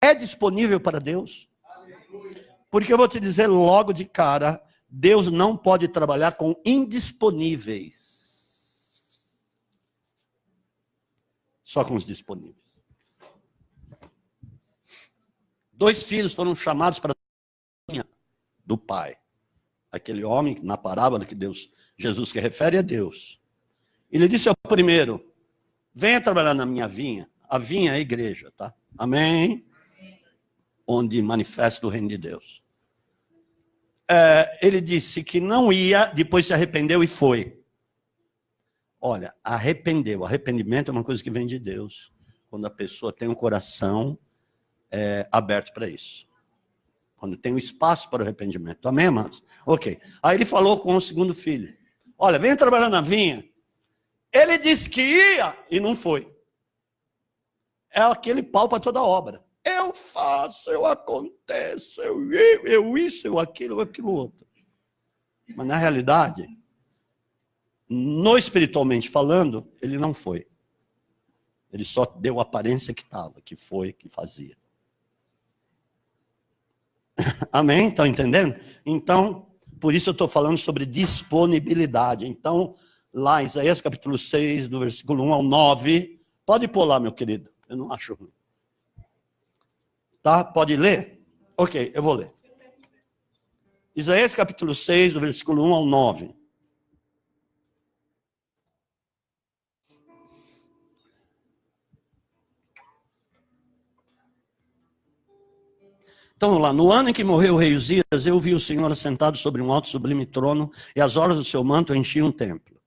é disponível para Deus? Porque eu vou te dizer logo de cara, Deus não pode trabalhar com indisponíveis. Só com os disponíveis. 2 filhos foram chamados para a do pai. Aquele homem, na parábola que Jesus se refere a Deus. Ele disse ao primeiro, venha trabalhar na minha vinha. A vinha é a igreja, tá? Amém? Onde manifesta o reino de Deus. Ele disse que não ia, depois se arrependeu e foi. Olha, arrependimento é uma coisa que vem de Deus. Quando a pessoa tem um coração aberto para isso. Quando tem um espaço para o arrependimento. Amém, amados? Ok. Aí ele falou com o segundo filho. Olha, venha trabalhar na vinha. Ele disse que ia e não foi. É aquele pau para toda obra. Eu faço, eu aconteço, eu isso, eu aquilo outro. Mas na realidade, no espiritualmente falando, ele não foi. Ele só deu a aparência que estava, que foi, que fazia. Amém? Estão entendendo? Então, por isso eu estou falando sobre disponibilidade. Então, lá em Isaías capítulo 6, do versículo 1 ao 9, pode pôr lá, meu querido. Eu não acho ruim. Tá? Pode ler? Ok, eu vou ler. Isaías capítulo 6, do versículo 1 ao 9. Então, lá, no ano em que morreu o rei Uzias, eu vi o Senhor assentado sobre um alto e sublime trono, e as orlas do seu manto enchiam o templo.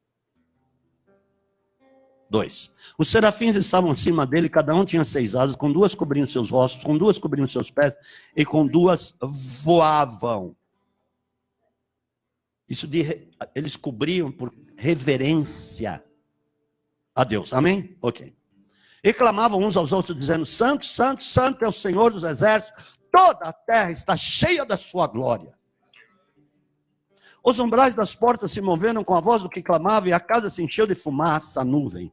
2. Os serafins estavam acima dele, cada um tinha 6 asas, com 2 cobriam seus rostos, com 2 cobriam seus pés, e com 2 voavam. Eles cobriam por reverência a Deus. Amém? Ok. E clamavam uns aos outros, dizendo, Santo, Santo, Santo é o Senhor dos exércitos, toda a terra está cheia da sua glória. Os umbrais das portas se moveram com a voz do que clamava, e a casa se encheu de fumaça, nuvem.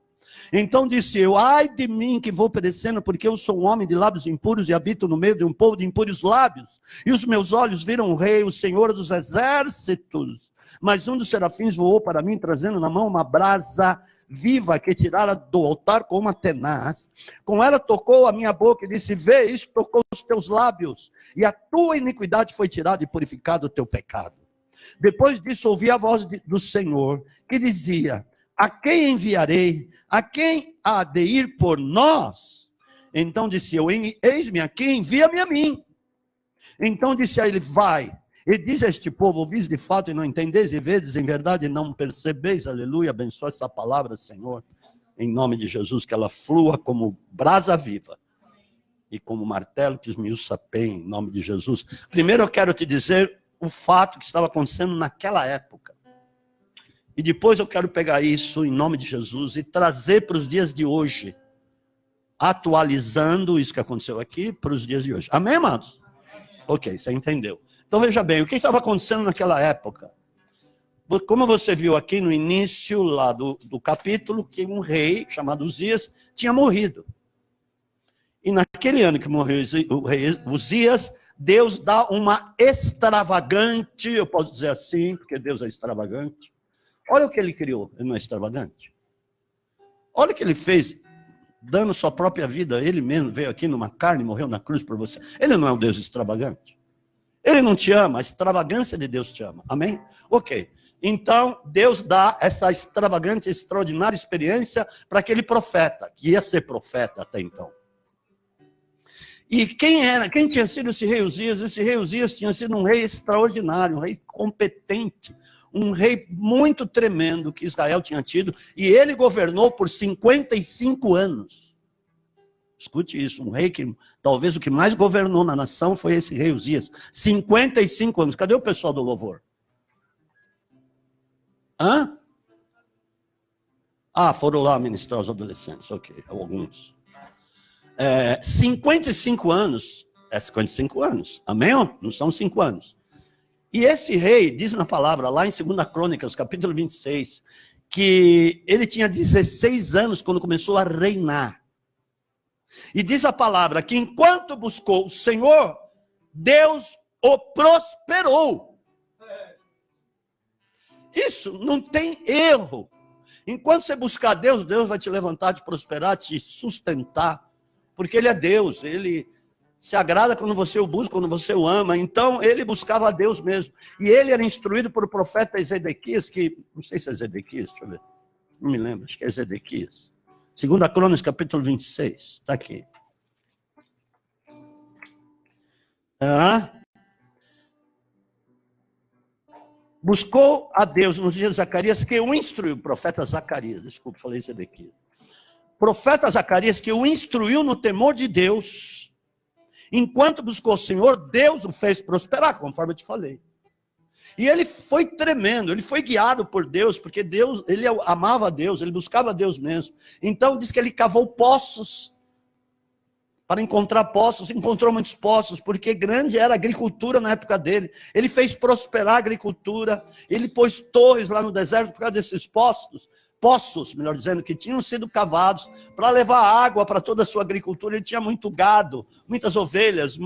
Então disse eu, ai de mim que vou perecendo, porque eu sou um homem de lábios impuros e habito no meio de um povo de impuros lábios. E os meus olhos viram o rei, o Senhor dos exércitos. Mas um dos serafins voou para mim, trazendo na mão uma brasa viva que tirara do altar com uma tenaz. Com ela tocou a minha boca e disse, vê, isto tocou os teus lábios, e a tua iniquidade foi tirada e purificado o teu pecado. Depois disso ouvi a voz do Senhor, que dizia, a quem enviarei? A quem há de ir por nós? Então disse eu, eis-me aqui, envia-me a mim. Então disse a ele, vai. E diz a este povo, ouvis de fato e não entendeis, e vedes em verdade e não percebeis, aleluia, abençoe essa palavra, Senhor, em nome de Jesus, que ela flua como brasa viva, e como martelo que esmiuça bem, em nome de Jesus. Primeiro eu quero te dizer o fato que estava acontecendo naquela época, e depois eu quero pegar isso, em nome de Jesus, e trazer para os dias de hoje, atualizando isso que aconteceu aqui, para os dias de hoje. Amém, amados? Ok, você entendeu. Então veja bem, o que estava acontecendo naquela época? Como você viu aqui no início lá do capítulo, que um rei chamado Uzias tinha morrido. E naquele ano que morreu o rei Uzias, Deus dá uma extravagante, eu posso dizer assim, porque Deus é extravagante. Olha o que ele criou, ele não é extravagante. Olha o que ele fez, dando sua própria vida, ele mesmo veio aqui numa carne, morreu na cruz por você. Ele não é um Deus extravagante. Ele não te ama, a extravagância de Deus te ama. Amém? Ok. Então, Deus dá essa extravagante, extraordinária experiência para aquele profeta, que ia ser profeta até então. E quem tinha sido esse rei Uzias? Esse rei Uzias tinha sido um rei extraordinário, um rei competente, um rei muito tremendo que Israel tinha tido, e ele governou por 55 anos. Escute isso, um rei que talvez o que mais governou na nação foi esse rei Uzias. 55 anos. Cadê o pessoal do louvor? Hã? Ah, foram lá ministrar os adolescentes. Ok, alguns. 55 anos. É 55 anos. Amém? Não são 5 anos. E esse rei, diz na palavra, lá em 2 Crônicas, capítulo 26, que ele tinha 16 anos quando começou a reinar. E diz a palavra que enquanto buscou o Senhor, Deus o prosperou. Isso não tem erro. Enquanto você buscar Deus, Deus vai te levantar, te prosperar, te sustentar. Porque Ele é Deus, Ele se agrada quando você o busca, quando você o ama. Então, ele buscava a Deus mesmo. E ele era instruído por o profeta Ezequias, que, não sei se é Ezequias, deixa eu ver. Não me lembro, acho que é Ezequias. 2 Crônicas, capítulo 26, está aqui. Buscou a Deus nos dias de Zacarias, que o instruiu, profeta Zacarias, desculpa, falei Ezequias. Profeta Zacarias, que o instruiu no temor de Deus. Enquanto buscou o Senhor, Deus o fez prosperar, conforme eu te falei. E ele foi tremendo, ele foi guiado por Deus, porque Deus, ele amava a Deus, ele buscava a Deus mesmo. Então diz que ele cavou poços, para encontrar poços, encontrou muitos poços, porque grande era a agricultura na época dele. Ele fez prosperar a agricultura, ele pôs torres lá no deserto por causa desses poços, melhor dizendo, que tinham sido cavados para levar água para toda a sua agricultura. Ele tinha muito gado, muitas ovelhas,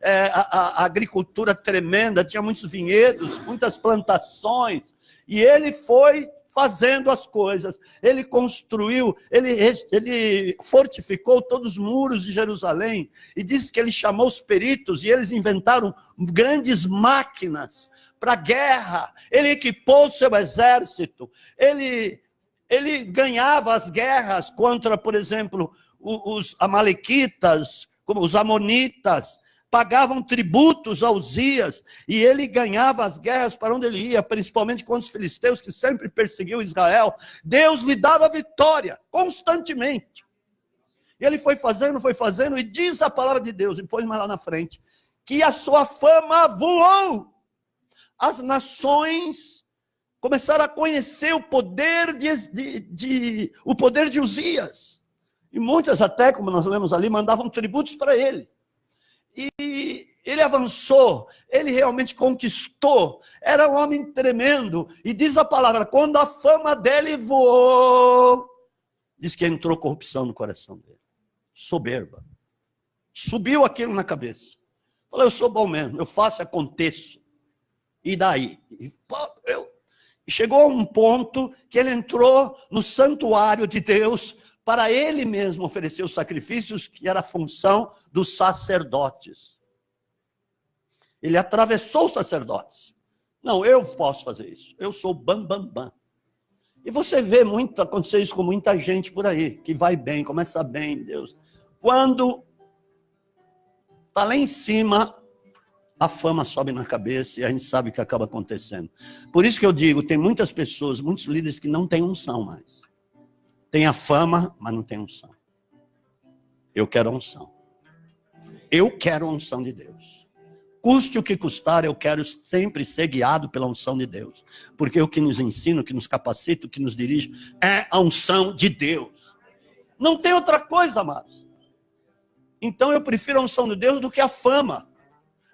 a agricultura tremenda, tinha muitos vinhedos, muitas plantações, e ele foi fazendo as coisas, ele construiu, ele fortificou todos os muros de Jerusalém, e diz que ele chamou os peritos, e eles inventaram grandes máquinas para guerra, ele equipou o seu exército, ele ganhava as guerras contra, por exemplo, os amalequitas, como os amonitas, pagavam tributos a Uzias, e ele ganhava as guerras para onde ele ia, principalmente contra os filisteus, que sempre perseguiu Israel. Deus lhe dava vitória, constantemente. E ele foi fazendo, e diz a palavra de Deus, e põe mais lá na frente, que a sua fama voou. As nações começaram a conhecer o poder o poder de Uzias. E muitas até, como nós lemos ali, mandavam tributos para ele. E ele avançou, ele realmente conquistou, era um homem tremendo, e diz a palavra, quando a fama dele voou, diz que entrou corrupção no coração dele, soberba, subiu aquilo na cabeça, falou, eu sou bom mesmo, eu faço, aconteço, e daí? E chegou a um ponto que ele entrou no santuário de Deus, para ele mesmo oferecer os sacrifícios, que era a função dos sacerdotes. Ele atravessou os sacerdotes. Não, eu posso fazer isso. Eu sou bam, bam, bam. E você vê muito acontecer isso com muita gente por aí, que vai bem, começa bem, Deus. Quando está lá em cima, a fama sobe na cabeça e a gente sabe o que acaba acontecendo. Por isso que eu digo, tem muitas pessoas, muitos líderes que não têm unção mais. Tem a fama, mas não tem unção. Eu quero a unção. Eu quero a unção de Deus. Custe o que custar, eu quero sempre ser guiado pela unção de Deus. Porque o que nos ensina, o que nos capacita, o que nos dirige, é a unção de Deus. Não tem outra coisa, amados. Então eu prefiro a unção de Deus do que a fama.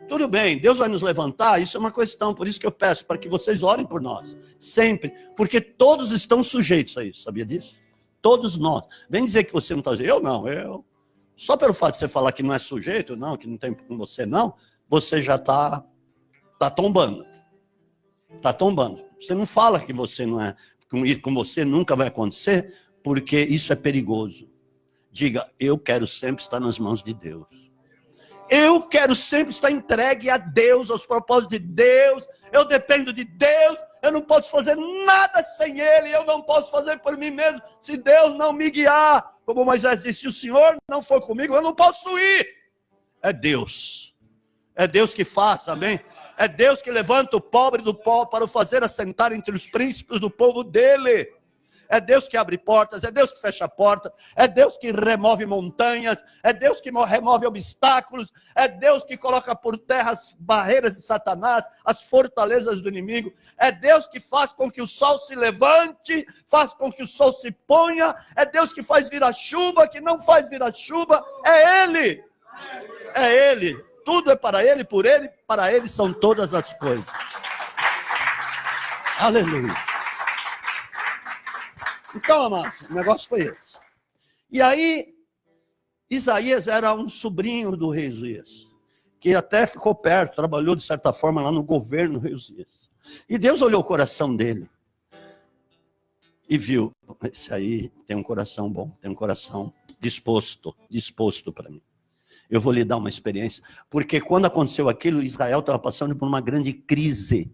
Tudo bem, Deus vai nos levantar, isso é uma questão, por isso que eu peço para que vocês orem por nós. Sempre, porque todos estão sujeitos a isso, sabia disso? Todos nós. Vem dizer que você não está sujeito. Eu não. Só pelo fato de você falar que não é sujeito, não, que não tem com você, não, você já está tombando. Está tombando. Você não fala que você não é, com você nunca vai acontecer, porque isso é perigoso. Diga, eu quero sempre estar nas mãos de Deus. Eu quero sempre estar entregue a Deus, aos propósitos de Deus. Eu dependo de Deus. Eu não posso fazer nada sem Ele. Eu não posso fazer por mim mesmo se Deus não me guiar. Como Moisés disse, se o Senhor não for comigo, eu não posso ir. É Deus. É Deus que faz, amém? É Deus que levanta o pobre do pó para o fazer assentar entre os príncipes do povo dele. É Deus que abre portas, é Deus que fecha portas, é Deus que remove montanhas, é Deus que remove obstáculos, é Deus que coloca por terra as barreiras de Satanás, as fortalezas do inimigo, é Deus que faz com que o sol se levante, faz com que o sol se ponha, é Deus que faz vir a chuva, que não faz vir a chuva, é Ele, é Ele, tudo é para Ele, por Ele, para Ele são todas as coisas. Aleluia. Então, amados, o negócio foi esse. E aí, Isaías era um sobrinho do rei Uzias, que até ficou perto, trabalhou de certa forma lá no governo do rei Uzias. E Deus olhou o coração dele e viu, esse aí tem um coração bom, tem um coração disposto para mim. Eu vou lhe dar uma experiência, porque quando aconteceu aquilo, Israel estava passando por uma grande crise.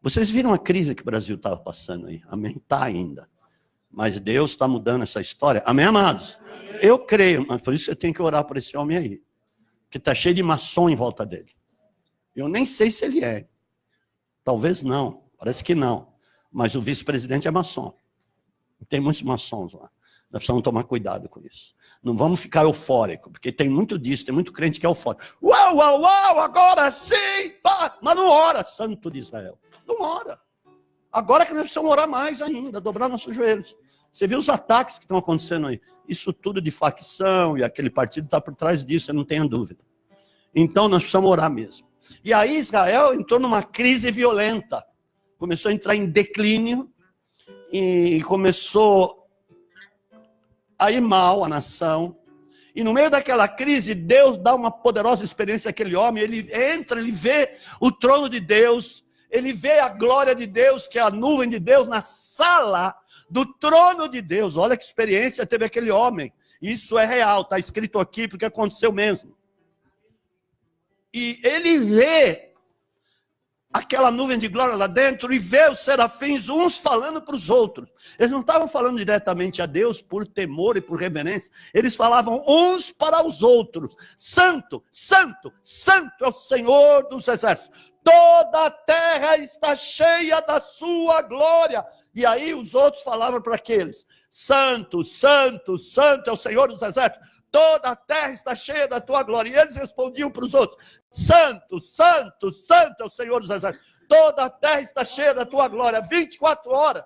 Vocês viram a crise que o Brasil estava passando aí? Amém? Está ainda. Mas Deus está mudando essa história. Amém, amados? Eu creio, mas por isso você tem que orar por esse homem aí, que está cheio de maçom em volta dele. Eu nem sei se ele é. Talvez não, parece que não. Mas o vice-presidente é maçom. Tem muitos maçons lá. Nós precisamos tomar cuidado com isso. Não vamos ficar eufóricos, porque tem muito disso, tem muito crente que é eufórico. Uau, uau, uau, agora sim! Pá! Mas não ora, santo de Israel. Não ora. Agora que nós precisamos orar mais ainda, dobrar nossos joelhos. Você viu os ataques que estão acontecendo aí? Isso tudo de facção, e aquele partido está por trás disso, você não tenha dúvida. Então nós precisamos orar mesmo. E aí Israel entrou numa crise violenta. Começou a entrar em declínio, e começou a ir mal a nação. E no meio daquela crise, Deus dá uma poderosa experiência àquele homem. Ele entra, ele vê o trono de Deus, ele vê a glória de Deus, que é a nuvem de Deus, na sala do trono de Deus. Olha que experiência teve aquele homem. Isso é real, está escrito aqui porque aconteceu mesmo. E ele vê aquela nuvem de glória lá dentro e vê os serafins, uns falando para os outros. Eles não estavam falando diretamente a Deus por temor e por reverência. Eles falavam uns para os outros. Santo, santo, santo é o Senhor dos exércitos. Toda a terra está cheia da sua glória. E aí os outros falavam para aqueles. Santo, santo, santo é o Senhor dos exércitos. Toda a terra está cheia da tua glória. E eles respondiam para os outros. Santo, santo, santo é o Senhor dos exércitos. Toda a terra está cheia da tua glória. 24 horas.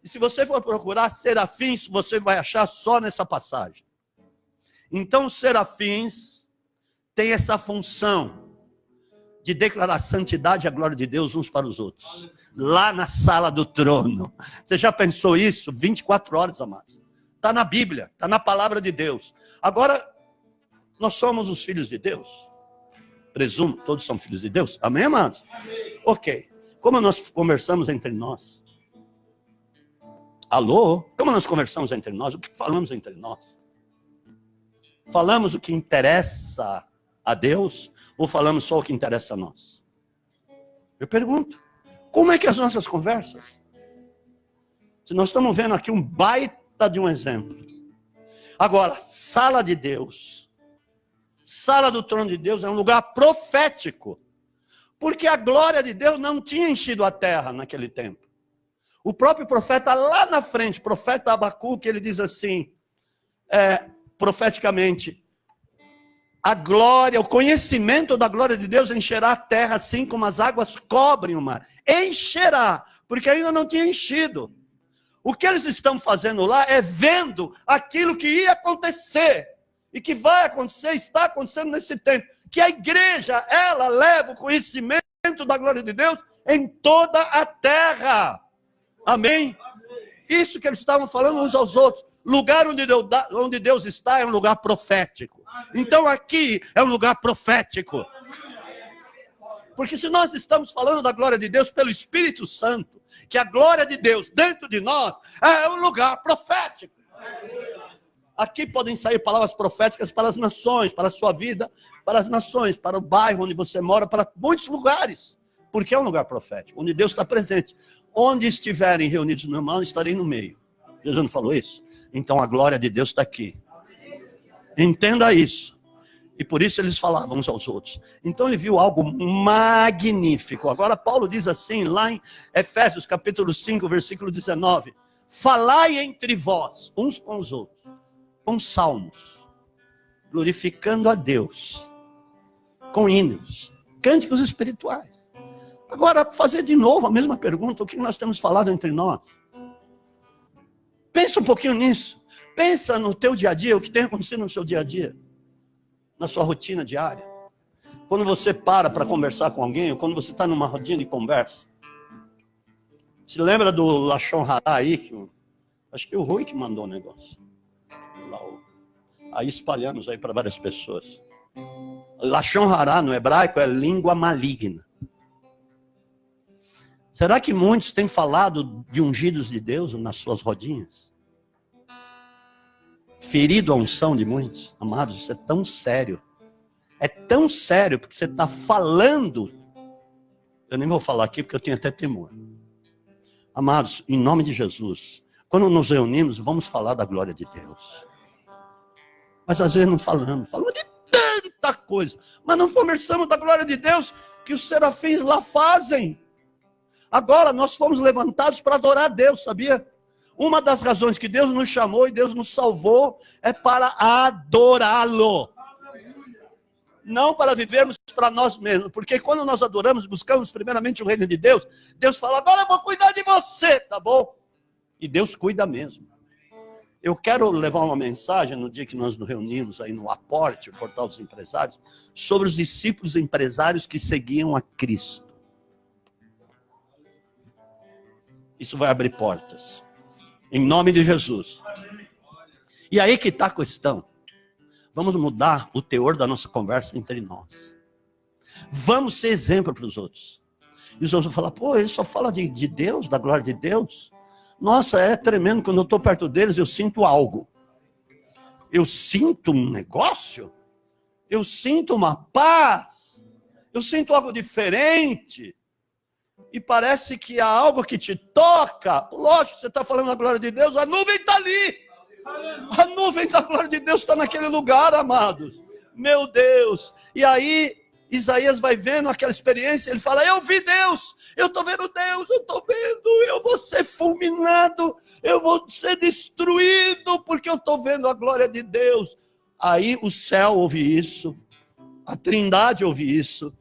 E se você for procurar serafins, você vai achar só nessa passagem. Então os serafins têm essa função de declarar a santidade e a glória de Deus uns para os outros. Lá na sala do trono. Você já pensou isso? 24 horas, amado. Está na Bíblia, está na palavra de Deus. Agora, nós somos os filhos de Deus. Presumo, todos são filhos de Deus. Amém, amados? Amém. Ok. Como nós conversamos entre nós? Alô? Como nós conversamos entre nós? O que falamos entre nós? Falamos o que interessa a Deus ou falamos só o que interessa a nós? Eu pergunto. Como é que as nossas conversas? Se nós estamos vendo aqui um baita de um exemplo. Agora, sala de Deus, sala do trono de Deus é um lugar profético, porque a glória de Deus não tinha enchido a terra naquele tempo. O próprio profeta lá na frente, profeta Abacuque, ele diz assim, profeticamente, a glória, o conhecimento da glória de Deus encherá a terra assim como as águas cobrem o mar. Encherá, porque ainda não tinha enchido. O que eles estão fazendo lá é vendo aquilo que ia acontecer e que vai acontecer, está acontecendo nesse tempo. Que a igreja, ela leva o conhecimento da glória de Deus em toda a terra. Amém? Isso que eles estavam falando uns aos outros. Lugar onde Deus está é um lugar profético. Então aqui é um lugar profético. Porque se nós estamos falando da glória de Deus pelo Espírito Santo, que a glória de Deus dentro de nós é um lugar profético. Aqui podem sair palavras proféticas para as nações, para a sua vida, para as nações, para o bairro onde você mora, para muitos lugares. Porque é um lugar profético, onde Deus está presente. Onde estiverem reunidos no meu nome, estarei no meio. Deus não falou isso? Então a glória de Deus está aqui. Entenda isso. E por isso eles falavam uns aos outros. Então ele viu algo magnífico. Agora Paulo diz assim, lá em Efésios capítulo 5, versículo 19. Falai entre vós, uns com os outros, com salmos, glorificando a Deus, com hinos, cânticos espirituais. Agora, fazer de novo a mesma pergunta, o que nós temos falado entre nós? Pensa um pouquinho nisso. Pensa no teu dia a dia, o que tem acontecido no seu dia a dia. Na sua rotina diária. Quando você para conversar com alguém, ou quando você está numa rodinha de conversa. Se lembra do Lachon Hará aí, acho que o Rui que mandou o negócio. Aí espalhamos aí para várias pessoas. Lashon Hará no hebraico é língua maligna. Será que muitos têm falado de ungidos de Deus nas suas rodinhas? Ferido a unção de muitos? Amados, isso é tão sério. É tão sério porque você está falando. Eu nem vou falar aqui porque eu tenho até temor. Amados, em nome de Jesus, quando nos reunimos, vamos falar da glória de Deus. Mas às vezes não falamos de tanta coisa, mas não conversamos da glória de Deus que os serafins lá fazem. Agora nós fomos levantados para adorar a Deus, sabia? Uma das razões que Deus nos chamou e Deus nos salvou é para adorá-lo. Não para vivermos para nós mesmos, porque quando nós adoramos, buscamos primeiramente o reino de Deus, Deus fala, agora eu vou cuidar de você, tá bom? E Deus cuida mesmo. Eu quero levar uma mensagem no dia que nós nos reunimos aí no Aporte, o Portal dos Empresários, sobre os discípulos empresários que seguiam a Cristo. Isso vai abrir portas. Em nome de Jesus. E aí que está a questão. Vamos mudar o teor da nossa conversa entre nós. Vamos ser exemplo para os outros. E os outros vão falar, pô, ele só fala de Deus, da glória de Deus. Nossa, é tremendo, quando eu estou perto deles, eu sinto algo. Eu sinto um negócio. Eu sinto uma paz. Eu sinto algo diferente. E parece que há algo que te toca. Lógico, você está falando da glória de Deus, a nuvem está ali. A nuvem da glória de Deus está naquele lugar, amados. Meu Deus. E aí, Isaías vai vendo aquela experiência, ele fala, eu vi Deus, eu estou vendo Deus, eu estou vendo, eu vou ser fulminado, eu vou ser destruído, porque eu estou vendo a glória de Deus. Aí o céu ouve isso, a trindade ouve isso,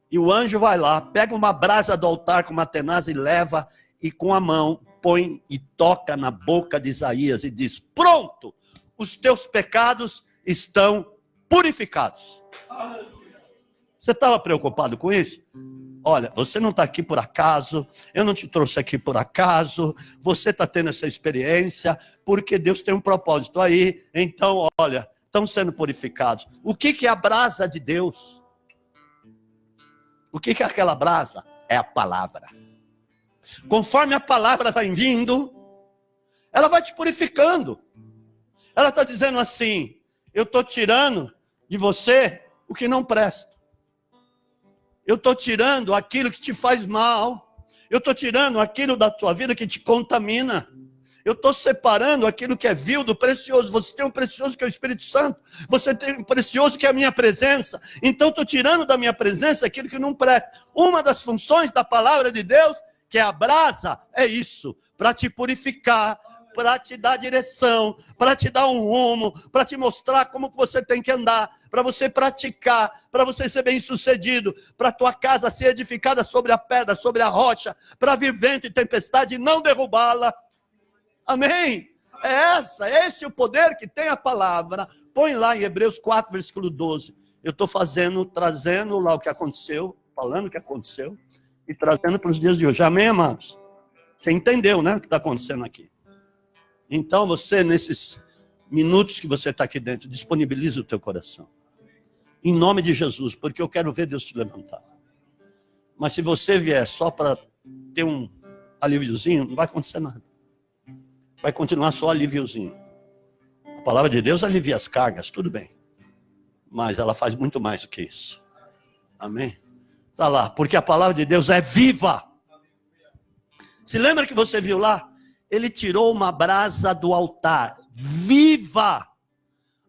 e o anjo vai lá, pega uma brasa do altar com uma tenaz e leva, e com a mão põe e toca na boca de Isaías e diz, pronto, os teus pecados estão purificados. Você estava preocupado com isso? Olha, você não está aqui por acaso, eu não te trouxe aqui por acaso, você está tendo essa experiência, porque Deus tem um propósito aí, então, olha, estão sendo purificados. O que é a brasa de Deus? O que é aquela brasa? É a palavra. Conforme a palavra vai vindo, ela vai te purificando. Ela está dizendo assim, eu estou tirando de você o que não presta. Eu estou tirando aquilo que te faz mal. Eu estou tirando aquilo da tua vida que te contamina. Eu estou separando aquilo que é vil do precioso. Você tem um precioso que é o Espírito Santo. Você tem um precioso que é a minha presença. Então estou tirando da minha presença aquilo que não presta. Uma das funções da palavra de Deus, que é a brasa, é isso. Para te purificar, para te dar direção, para te dar um rumo, para te mostrar como você tem que andar, para você praticar, para você ser bem sucedido, para a tua casa ser edificada sobre a pedra, sobre a rocha, para vir vento e tempestade e não derrubá-la. Amém? Esse é o poder que tem a palavra. Põe lá em Hebreus 4, versículo 12. Eu estou trazendo lá o que aconteceu, falando o que aconteceu, e trazendo para os dias de hoje. Amém, amados? Você entendeu, né, o que está acontecendo aqui? Então você, nesses minutos que você está aqui dentro, disponibiliza o teu coração. Em nome de Jesus, porque eu quero ver Deus te levantar. Mas se você vier só para ter um alíviozinho, não vai acontecer nada. Vai continuar só alíviozinho. A palavra de Deus alivia as cargas, tudo bem. Mas ela faz muito mais do que isso. Amém? Está lá, porque a palavra de Deus é viva. Se lembra que você viu lá? Ele tirou uma brasa do altar, viva,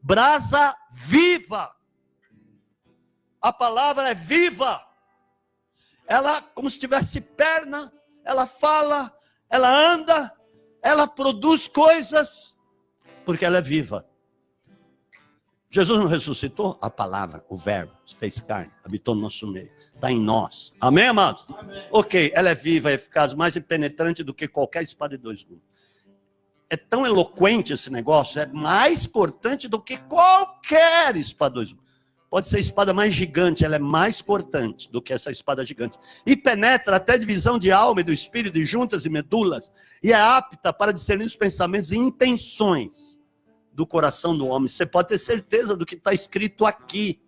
brasa viva. A palavra é viva. Ela, como se tivesse perna, ela fala, ela anda, ela produz coisas, porque ela é viva. Jesus não ressuscitou? A palavra, o verbo, se fez carne, habitou no nosso meio. Está em nós. Amém, amados? Amém. Ok, ela é viva, é eficaz, mais penetrante do que qualquer espada de dois gumes. É tão eloquente esse negócio, é mais cortante do que qualquer espada de dois gumes. Pode ser a espada mais gigante, ela é mais cortante do que essa espada gigante. E penetra até divisão de alma e do espírito, de juntas e medulas, e é apta para discernir os pensamentos e intenções do coração do homem. Você pode ter certeza do que está escrito aqui.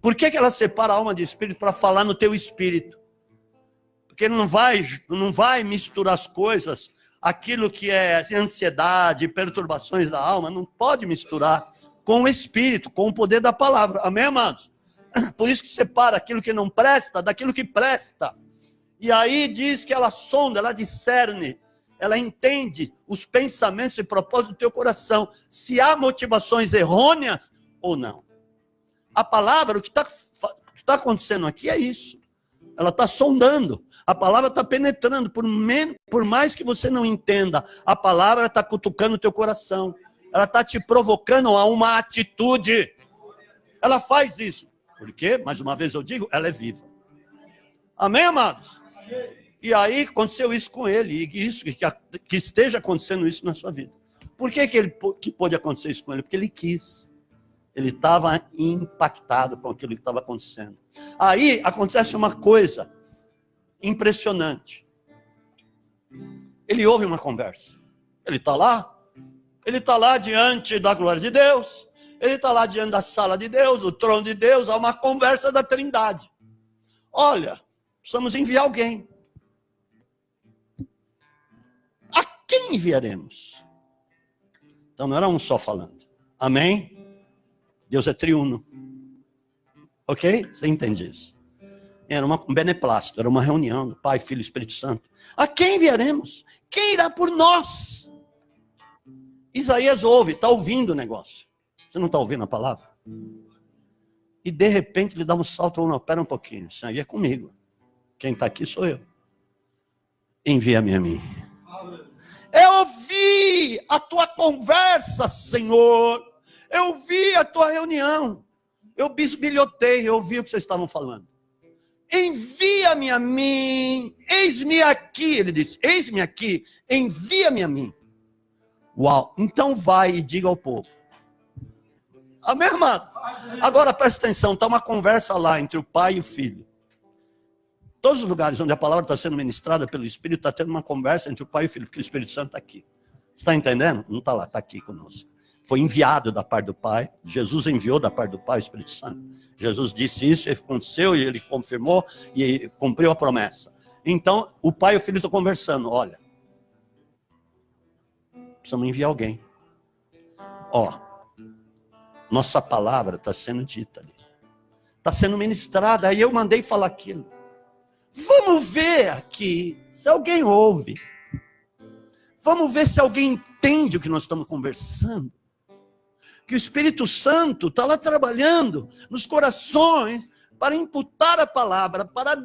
Por que ela separa a alma de espírito? Para falar no teu espírito. Porque não vai misturar as coisas, aquilo que é ansiedade, perturbações da alma, não pode misturar com o espírito, com o poder da palavra. Amém, amados? Por isso que separa aquilo que não presta daquilo que presta. E aí diz que ela sonda, ela discerne, ela entende os pensamentos e propósitos do teu coração, se há motivações errôneas ou não. A palavra, o que está acontecendo aqui é isso. Ela está sondando, a palavra está penetrando, por mais que você não entenda, a palavra está cutucando o teu coração, ela está te provocando a uma atitude. Ela faz isso, porque, mais uma vez eu digo, ela é viva. Amém, amados? E aí aconteceu isso com ele, e isso, que esteja acontecendo isso na sua vida. Por que pôde acontecer isso com ele? Porque ele quis. Ele estava impactado com aquilo que estava acontecendo. Aí acontece uma coisa impressionante. Ele ouve uma conversa. Ele está lá diante da glória de Deus, ele está lá diante da sala de Deus, do trono de Deus, há uma conversa da Trindade. Olha, precisamos enviar alguém. A quem enviaremos? Então não era um só falando. Amém? Deus é triuno. Ok? Você entende isso? Era um beneplácito, era uma reunião do Pai, Filho e Espírito Santo. A quem enviaremos? Quem irá por nós? Isaías ouve, está ouvindo o negócio. Você não está ouvindo a palavra? E de repente ele dá um salto, não, espera um pouquinho, isso aí é comigo. Quem está aqui sou eu. Envia-me a mim. Eu ouvi a tua conversa, Senhor. Eu vi a tua reunião. Eu bisbilhotei, eu ouvi o que vocês estavam falando. Envia-me a mim. Eis-me aqui, ele disse. Eis-me aqui, envia-me a mim. Uau, então vai e diga ao povo. Amém, irmão? Agora presta atenção, está uma conversa lá entre o pai e o filho. Todos os lugares onde a palavra está sendo ministrada pelo Espírito, está tendo uma conversa entre o pai e o filho, porque o Espírito Santo está aqui. Está entendendo? Não está lá, está aqui conosco. Foi enviado da parte do Pai. Jesus enviou da parte do Pai o Espírito Santo. Jesus disse isso, ele aconteceu, e ele confirmou, e ele cumpriu a promessa. Então, o Pai e o Filho estão conversando. Olha, precisamos enviar alguém. Ó, nossa palavra está sendo dita ali. Está sendo ministrada, aí eu mandei falar aquilo. Vamos ver aqui se alguém ouve. Vamos ver se alguém entende o que nós estamos conversando. Que o Espírito Santo está lá trabalhando nos corações para imputar a palavra, para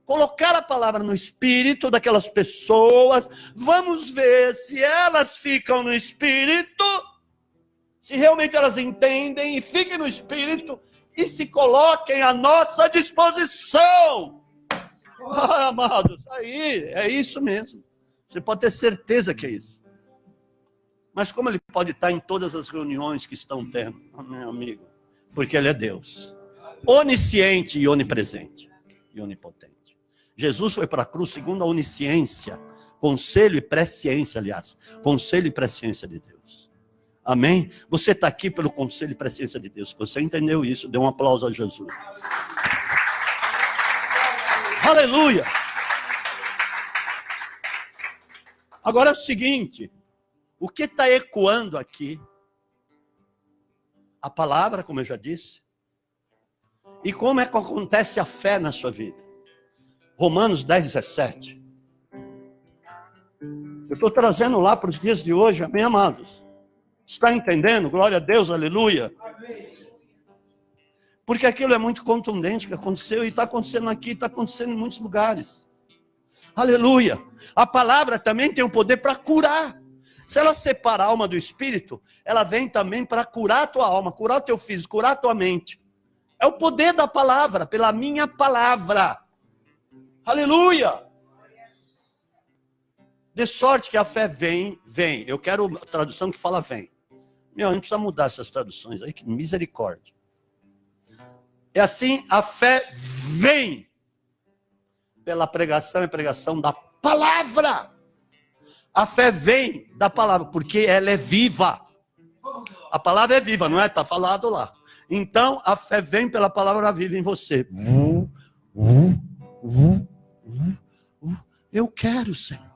colocar a palavra no espírito daquelas pessoas. Vamos ver se elas ficam no espírito, se realmente elas entendem e fiquem no espírito e se coloquem à nossa disposição. Ah, amados, aí é isso mesmo. Você pode ter certeza que é isso. Mas como ele pode estar em todas as reuniões que estão tendo, meu amigo? Porque ele é Deus. Onisciente e onipresente. E onipotente. Jesus foi para a cruz segundo a onisciência, conselho e presciência, aliás. Conselho e presciência de Deus. Amém? Você está aqui pelo conselho e presciência de Deus. Se você entendeu isso, dê um aplauso a Jesus. Aleluia! Agora é o seguinte, o que está ecoando aqui? A palavra, como eu já disse. E como é que acontece a fé na sua vida? Romanos 10, 17. Eu estou trazendo lá para os dias de hoje, amém, amados? Está entendendo? Glória a Deus, aleluia. Porque aquilo é muito contundente que aconteceu, e está acontecendo aqui, está acontecendo em muitos lugares. Aleluia. A palavra também tem o poder para curar. Se ela separa a alma do espírito, ela vem também para curar a tua alma, curar o teu físico, curar a tua mente. É o poder da palavra, pela minha palavra. Aleluia. De sorte que a fé vem. Eu quero a tradução que fala vem. Meu, a gente precisa mudar essas traduções aí, que misericórdia. É assim, a fé vem pela pregação e pregação da palavra. A fé vem da palavra, porque ela é viva. A palavra é viva, não é? Está falado lá. Então, a fé vem pela palavra viva em você. Eu quero, Senhor.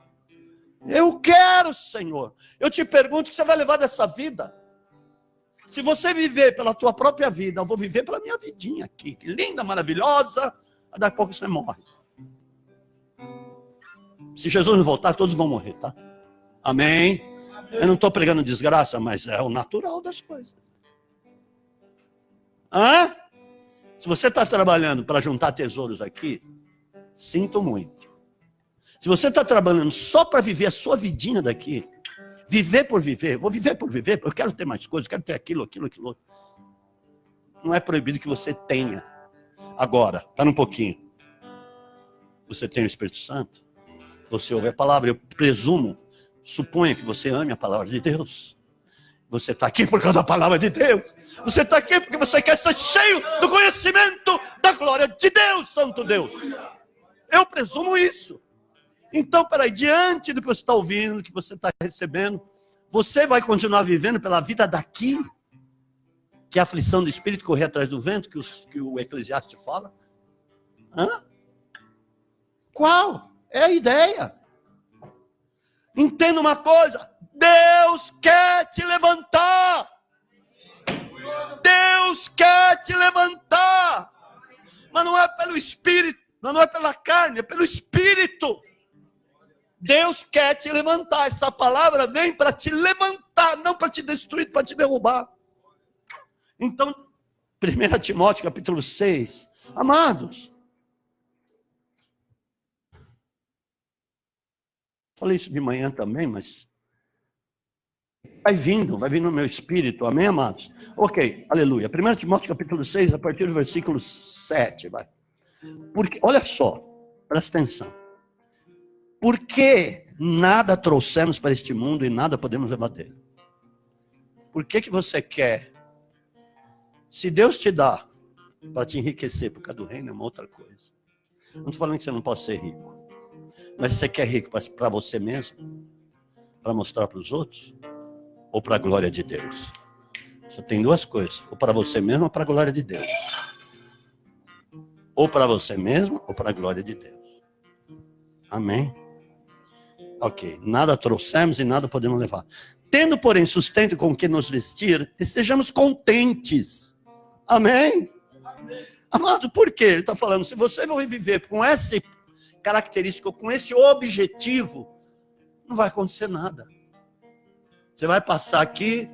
Eu quero, Senhor. Eu te pergunto o que você vai levar dessa vida. Se você viver pela tua própria vida, eu vou viver pela minha vidinha aqui. Que linda, maravilhosa. Daqui a pouco você morre. Se Jesus não voltar, todos vão morrer, tá? Amém? Eu não estou pregando desgraça, mas é o natural das coisas. Hã? Se você está trabalhando para juntar tesouros aqui, sinto muito. Se você está trabalhando só para viver a sua vidinha daqui, viver por viver, vou viver por viver, eu quero ter mais coisas, quero ter aquilo outro. Não é proibido que você tenha. Agora, para um pouquinho. Você tem o Espírito Santo, você ouve a palavra, eu presumo, suponha que você ame a palavra de Deus. Você está aqui por causa da palavra de Deus. Você está aqui porque você quer ser cheio do conhecimento da glória de Deus, Santo Deus. Eu presumo isso. Então, peraí, diante do que você está ouvindo, do que você está recebendo, você vai continuar vivendo pela vida daqui, que é a aflição do espírito, correr atrás do vento, que o Eclesiastes fala? Hã? Qual? É a ideia. Entenda uma coisa, Deus quer te levantar. Deus quer te levantar. Mas não é pelo espírito, não é pela carne, é pelo espírito. Deus quer te levantar. Essa palavra vem para te levantar, não para te destruir, para te derrubar. Então, 1 Timóteo capítulo 6. Amados, falei isso de manhã também, mas vai vindo no meu espírito, amém, amados? Ok, aleluia. 1 Timóteo capítulo 6, a partir do versículo 7, vai. Porque, olha só, presta atenção. Porque nada trouxemos para este mundo e nada podemos levar dele. Por que você quer? Se Deus te dá para te enriquecer por causa do reino, é uma outra coisa. Não estou falando que você não pode ser rico. Mas você quer rico para você mesmo? Para mostrar para os outros? Ou para a glória de Deus? Você tem duas coisas. Ou para você mesmo ou para a glória de Deus. Ou para você mesmo ou para a glória de Deus. Amém? Ok. Nada trouxemos e nada podemos levar. Tendo, porém, sustento com que nos vestir, estejamos contentes. Amém? Amado, por quê? Ele está falando, se você vai viver com essa característica, com esse objetivo, não vai acontecer nada. Você vai passar aqui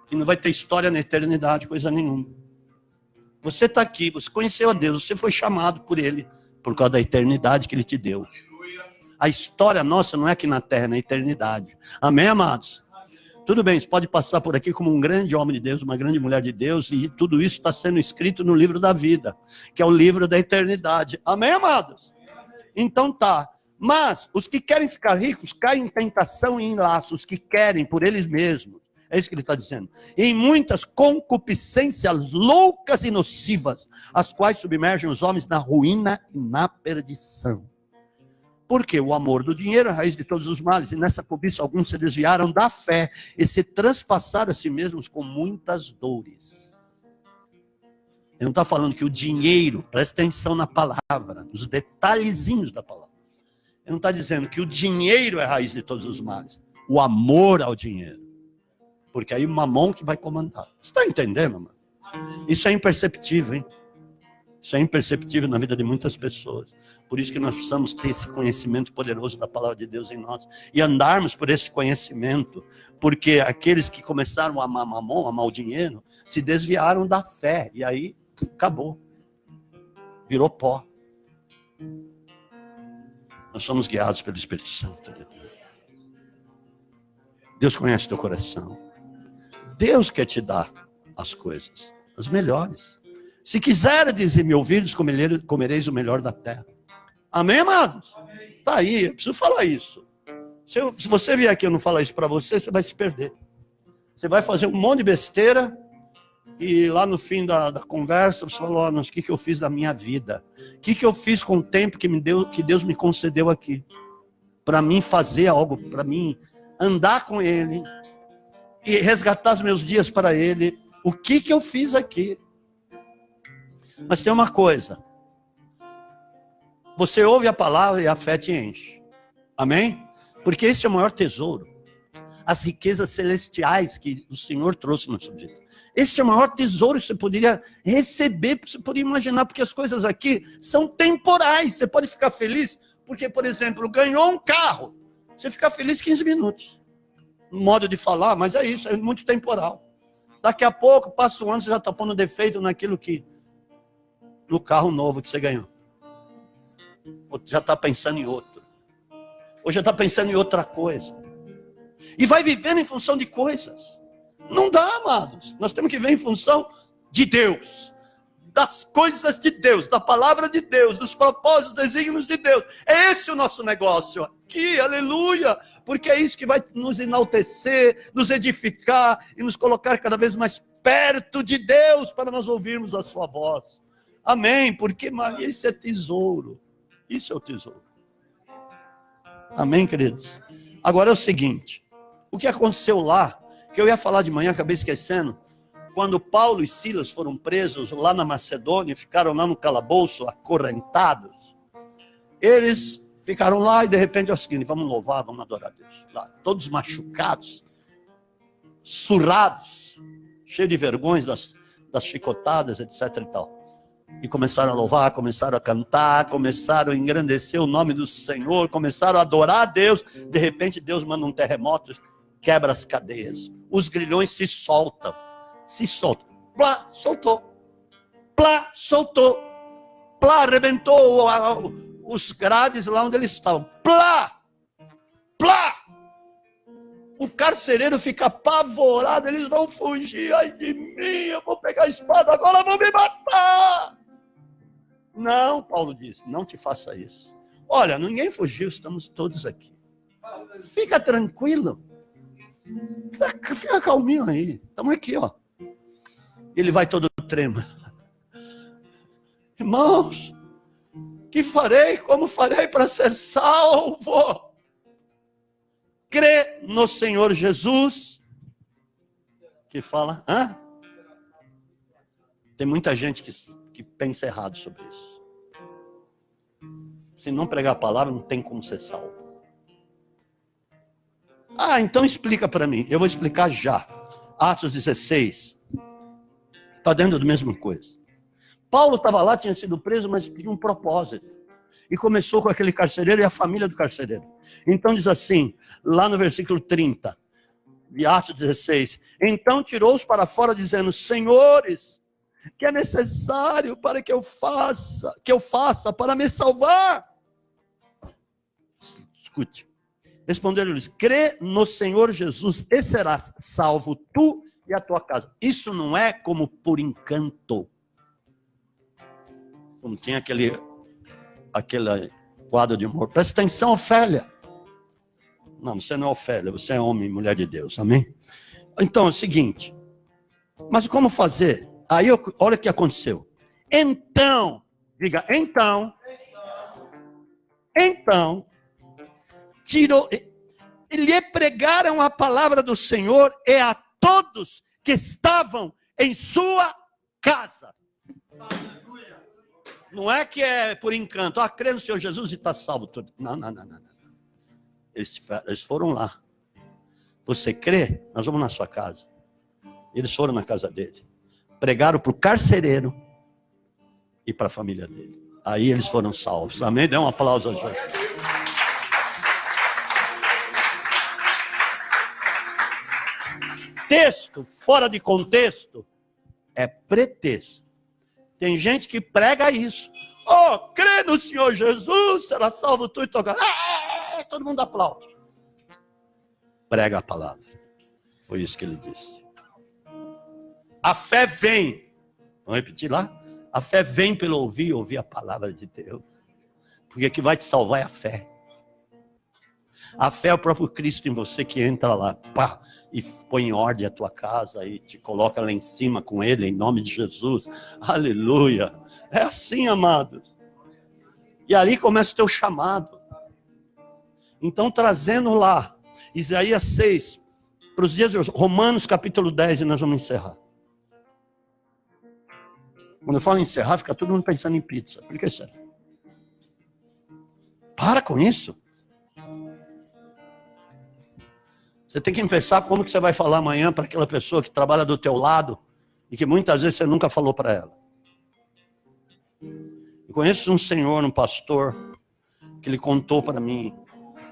e não vai ter história na eternidade, coisa nenhuma. Você está aqui, você conheceu a Deus, você foi chamado por Ele, por causa da eternidade que Ele te deu. A história nossa não é aqui na terra, é na eternidade. Amém, amados? Tudo bem, você pode passar por aqui como um grande homem de Deus, uma grande mulher de Deus, e tudo isso está sendo escrito no livro da vida, que é o livro da eternidade. Amém, amados? Então tá. Mas os que querem ficar ricos caem em tentação e em laços, os que querem por eles mesmos. É isso que ele está dizendo. Em muitas concupiscências loucas e nocivas, as quais submergem os homens na ruína e na perdição. Porque o amor do dinheiro é a raiz de todos os males, e nessa cobiça alguns se desviaram da fé e se transpassaram a si mesmos com muitas dores. Ele não está falando que o dinheiro, presta atenção na palavra, nos detalhezinhos da palavra. Ele não está dizendo que o dinheiro é a raiz de todos os males, o amor ao dinheiro. Porque aí o mamão que vai comandar. Você está entendendo, mano? Isso é imperceptível, hein? Isso é imperceptível na vida de muitas pessoas. Por isso que nós precisamos ter esse conhecimento poderoso da palavra de Deus em nós. E andarmos por esse conhecimento. Porque aqueles que começaram a amar mamão, amar o dinheiro, se desviaram da fé. E aí, acabou. Virou pó. Nós somos guiados pelo Espírito Santo. Deus conhece teu coração. Deus quer te dar as coisas, as melhores. Se quiserdes e me ouvirdes, comereis o melhor da terra. Amém, amados? Está aí, eu preciso falar isso. Se você vier aqui e eu não falar isso para você, você vai se perder. Você vai fazer um monte de besteira e lá no fim da conversa você falou, mas o que eu fiz da minha vida? O que eu fiz com o tempo que Deus me concedeu aqui? Para mim fazer algo, para mim andar com Ele. e resgatar os meus dias para Ele. O que eu fiz aqui? Mas tem uma coisa. Você ouve a palavra e a fé te enche. Amém? Porque esse é o maior tesouro. As riquezas celestiais que o Senhor trouxe na sua vida. Esse é o maior tesouro que você poderia receber, você poderia imaginar, porque as coisas aqui são temporais. Você pode ficar feliz, porque, por exemplo, ganhou um carro. Você fica feliz 15 minutos. Modo de falar, mas é isso, é muito temporal. Daqui a pouco, passa um ano, você já está pondo defeito no carro novo que você ganhou. Ou já está pensando em outro. Ou já está pensando em outra coisa. E vai vivendo em função de coisas. Não dá, amados. Nós temos que viver em função de Deus. Das coisas de Deus, da palavra de Deus, dos propósitos, desígnios de Deus. É esse o nosso negócio aqui, aleluia. Porque é isso que vai nos enaltecer, nos edificar e nos colocar cada vez mais perto de Deus para nós ouvirmos a sua voz. Amém, porque isso é tesouro. Isso é o tesouro. Amém, queridos? Agora é o seguinte. O que aconteceu lá, que eu ia falar de manhã, acabei esquecendo. Quando Paulo e Silas foram presos lá na Macedônia, ficaram lá no calabouço, acorrentados. Eles ficaram lá e de repente é o seguinte, vamos louvar, vamos adorar a Deus. Lá, todos machucados, surrados, cheios de vergonhas das chicotadas, etc. e tal. E começaram a louvar, começaram a cantar, começaram a engrandecer o nome do Senhor, começaram a adorar a Deus. De repente Deus manda um terremoto, quebra as cadeias. Os grilhões se soltam. Plá, soltou. Plá, soltou. Plá, arrebentou os grades lá onde eles estavam. Plá, plá. O carcereiro fica apavorado, eles vão fugir, ai de mim, eu vou pegar a espada, agora vão me matar. Não, Paulo disse, não te faça isso. Olha, ninguém fugiu, estamos todos aqui. Fica tranquilo. Fica calminho aí, estamos aqui, ó. Ele vai todo trema. Irmãos, que farei, como farei para ser salvo? Crê no Senhor Jesus, que fala, tem muita gente que pensa errado sobre isso. Se não pregar a palavra, não tem como ser salvo. Então explica para mim, eu vou explicar já. Atos 16, está dentro da mesma coisa. Paulo estava lá, tinha sido preso, mas tinha um propósito. E começou com aquele carcereiro e a família do carcereiro. Então diz assim, lá no versículo 30, de Atos 16. Então tirou-os para fora, dizendo, senhores, que é necessário para que eu faça para me salvar? Escute. Responderam-lhes, crê no Senhor Jesus e serás salvo tu e a tua casa. Isso não é como por encanto. Como tinha aquele quadro de humor. Presta atenção, Ofélia. Não, você não é Ofélia, você é homem e mulher de Deus, amém? Então, é o seguinte, mas como fazer? Aí, olha o que aconteceu. Então, diga, então, lhe pregaram a palavra do Senhor e a todos que estavam em sua casa. Não é que é por encanto. Crê no Senhor Jesus e está salvo tudo. Não. Eles foram lá. Você crê? Nós vamos na sua casa. Eles foram na casa dele. Pregaram para o carcereiro e para a família dele. Aí eles foram salvos. Amém? Dê um aplauso a Jesus. Texto fora de contexto é pretexto. Tem gente que prega isso. Crê no Senhor Jesus, será salvo tu e tua casa. Todo mundo aplaude. Prega a palavra. Foi isso que ele disse. A fé vem. Vamos repetir lá? A fé vem pelo ouvir a palavra de Deus. Porque o que vai te salvar é a fé. A fé é o próprio Cristo em você que entra lá, pá, e põe em ordem a tua casa e te coloca lá em cima com ele, em nome de Jesus. Aleluia. É assim, amados. E ali começa o teu chamado. Então, trazendo lá, Isaías 6, para os dias de hoje. Romanos capítulo 10 e nós vamos encerrar. Quando eu falo em encerrar, fica todo mundo pensando em pizza. Por que sério? Para com isso. Você tem que pensar como que você vai falar amanhã para aquela pessoa que trabalha do teu lado e que muitas vezes você nunca falou para ela. Eu conheço um senhor, um pastor, que ele contou para mim,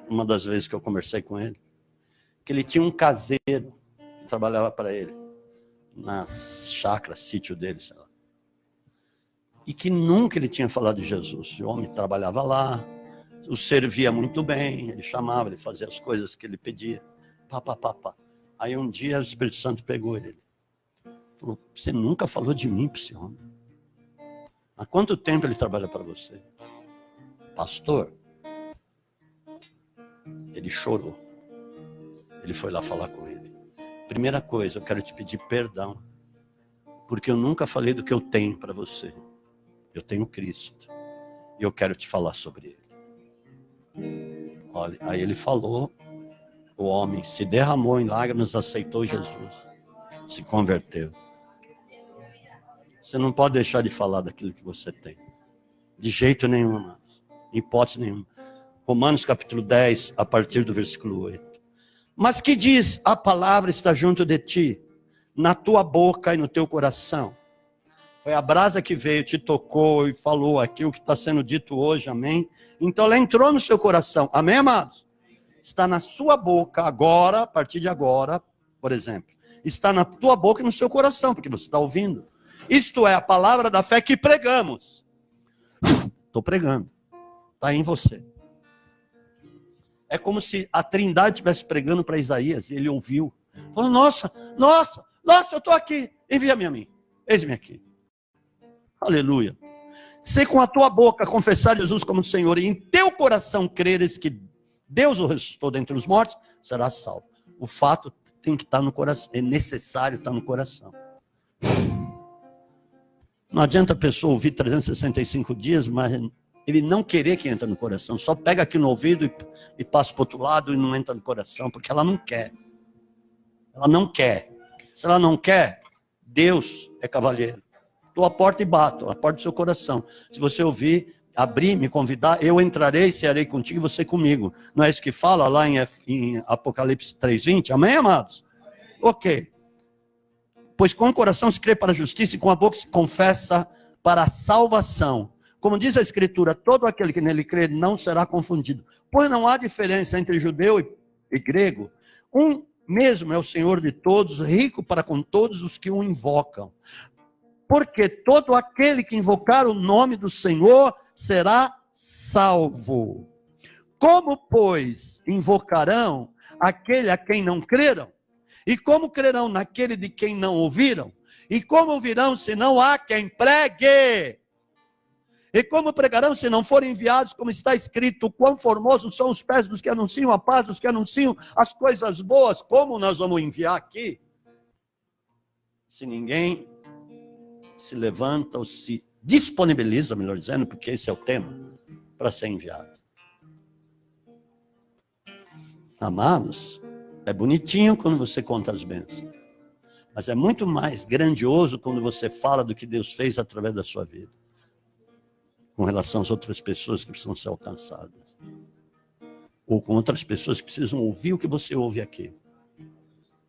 uma das vezes que eu conversei com ele, que ele tinha um caseiro que trabalhava para ele, na chácara, sítio dele, sei lá. E que nunca ele tinha falado de Jesus. O homem trabalhava lá, o servia muito bem, ele chamava, ele fazia as coisas que ele pedia. Pá. Aí um dia o Espírito Santo pegou ele. Falou, você nunca falou de mim para esse homem. Há quanto tempo ele trabalha para você? Pastor. Ele chorou. Ele foi lá falar com ele. Primeira coisa, eu quero te pedir perdão. Porque eu nunca falei do que eu tenho para você. Eu tenho Cristo. E eu quero te falar sobre ele. Olha, aí ele falou. O homem se derramou em lágrimas, aceitou Jesus. Se converteu. Você não pode deixar de falar daquilo que você tem. De jeito nenhum. Em hipótese nenhuma. Romanos capítulo 10, a partir do versículo 8. Mas que diz, a palavra está junto de ti, na tua boca e no teu coração. Foi a brasa que veio, te tocou e falou aqui o que está sendo dito hoje, amém? Então ela entrou no seu coração, amém, amados? Está na sua boca agora, a partir de agora, por exemplo. Está na tua boca e no seu coração, porque você está ouvindo. Isto é a palavra da fé que pregamos. Estou pregando. Está em você. É como se a Trindade estivesse pregando para Isaías, e ele ouviu. Falou, nossa, eu estou aqui, envia-me a mim. Eis-me aqui. Aleluia. Se com a tua boca confessar Jesus como Senhor, e em teu coração creres que Deus o ressuscitou dentre os mortos, será salvo. O fato tem que estar no coração, é necessário estar no coração. Não adianta a pessoa ouvir 365 dias, mas ele não querer que entre no coração. Só pega aqui no ouvido e passa para o outro lado e não entra no coração, porque ela não quer. Ela não quer. Se ela não quer, Deus é cavalheiro. Estou à porta e bato, a porta do seu coração. Se você ouvir, abrir, me convidar, eu entrarei, cearei contigo e você comigo. Não é isso que fala lá em Apocalipse 3:20? Amém, amados? Ok. Pois com o coração se crê para a justiça e com a boca se confessa para a salvação. Como diz a Escritura, todo aquele que nele crê não será confundido. Pois não há diferença entre judeu e grego. Um mesmo é o Senhor de todos, rico para com todos os que o invocam. Porque todo aquele que invocar o nome do Senhor será salvo. Como, pois, invocarão aquele a quem não creram? E como crerão naquele de quem não ouviram? E como ouvirão se não há quem pregue? E como pregarão se não forem enviados, como está escrito, quão formosos são os pés dos que anunciam a paz, dos que anunciam as coisas boas? Como nós vamos enviar aqui? Se ninguém se levanta ou se disponibiliza, melhor dizendo, porque esse é o tema, para ser enviado. Amados, é bonitinho quando você conta as bênçãos, mas é muito mais grandioso quando você fala do que Deus fez através da sua vida, com relação às outras pessoas que precisam ser alcançadas, ou com outras pessoas que precisam ouvir o que você ouve aqui.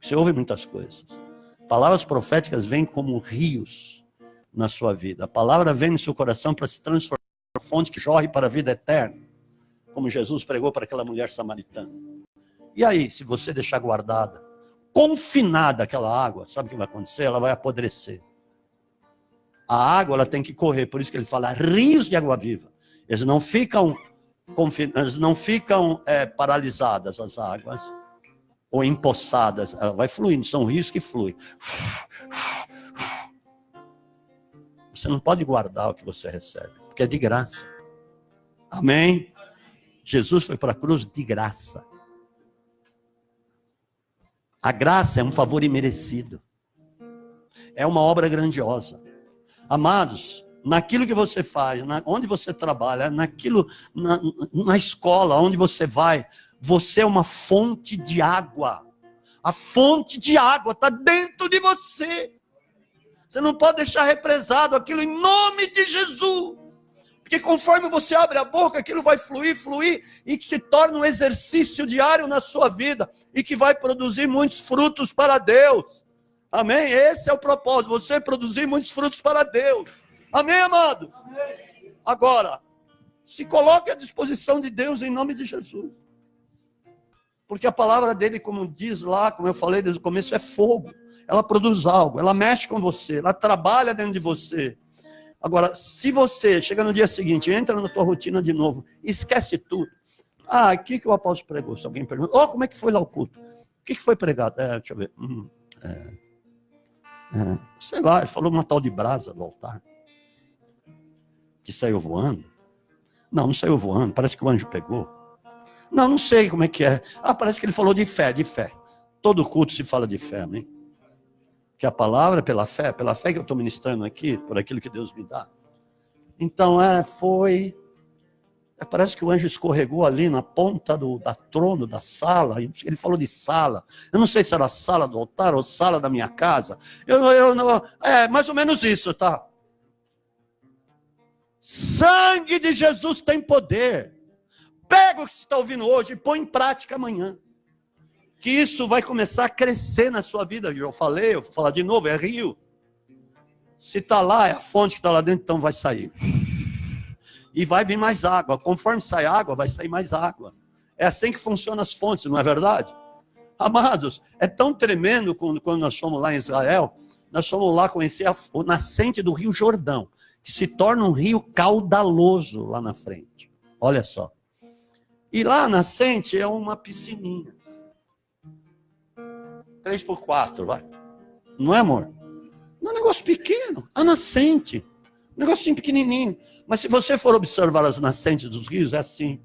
Você ouve muitas coisas. Palavras proféticas vêm como rios na sua vida. A palavra vem no seu coração para se transformar em fonte que jorre para a vida eterna, como Jesus pregou para aquela mulher samaritana. E aí, se você deixar guardada, confinada aquela água, sabe o que vai acontecer? Ela vai apodrecer. A água, ela tem que correr, por isso que ele fala rios de água viva. Eles não ficam paralisadas as águas, ou empoçadas, ela vai fluindo, são rios que fluem. Você não pode guardar o que você recebe, porque é de graça. Amém? Jesus foi para a cruz de graça. A graça é um favor imerecido. É uma obra grandiosa. Amados, naquilo que você faz, onde você trabalha, na escola, onde você vai, você é uma fonte de água. A fonte de água está dentro de você. Você não pode deixar represado aquilo em nome de Jesus. Porque conforme você abre a boca, aquilo vai fluir, e que se torna um exercício diário na sua vida, e que vai produzir muitos frutos para Deus. Amém? Esse é o propósito, você produzir muitos frutos para Deus. Amém, amado? Amém. Agora, se coloque à disposição de Deus em nome de Jesus. Porque a palavra dele, como diz lá, como eu falei desde o começo, é fogo. Ela produz algo, ela mexe com você, ela trabalha dentro de você. Agora, se você chega no dia seguinte, entra na tua rotina de novo, esquece tudo. O que o apóstolo pregou? Se alguém pergunta, como é que foi lá o culto? O que foi pregado? Deixa eu ver. Sei lá, ele falou uma tal de brasa do altar. Que saiu voando. Não saiu voando, parece que o anjo pegou. Não sei como é que é. Parece que ele falou de fé. Todo culto se fala de fé, amém? Que a palavra é pela fé que eu estou ministrando aqui, por aquilo que Deus me dá. Então, parece que o anjo escorregou ali na ponta da trono, da sala. Ele falou de sala. Eu não sei se era a sala do altar ou sala da minha casa. Mais ou menos isso, tá? Sangue de Jesus tem poder. Pega o que você está ouvindo hoje e põe em prática amanhã. Que isso vai começar a crescer na sua vida. Eu vou falar de novo, é rio. Se está lá, é a fonte que está lá dentro, então vai sair. E vai vir mais água. Conforme sai água, vai sair mais água. É assim que funcionam as fontes, não é verdade? Amados, é tão tremendo quando nós fomos lá em Israel, nós fomos lá conhecer a nascente do Rio Jordão, que se torna um rio caudaloso lá na frente. Olha só. E lá a nascente é uma piscininha. 3x4, vai. Não é, amor? Não é um negócio pequeno. A nascente. Um negocinho pequenininho. Mas se você for observar as nascentes dos rios, é assim.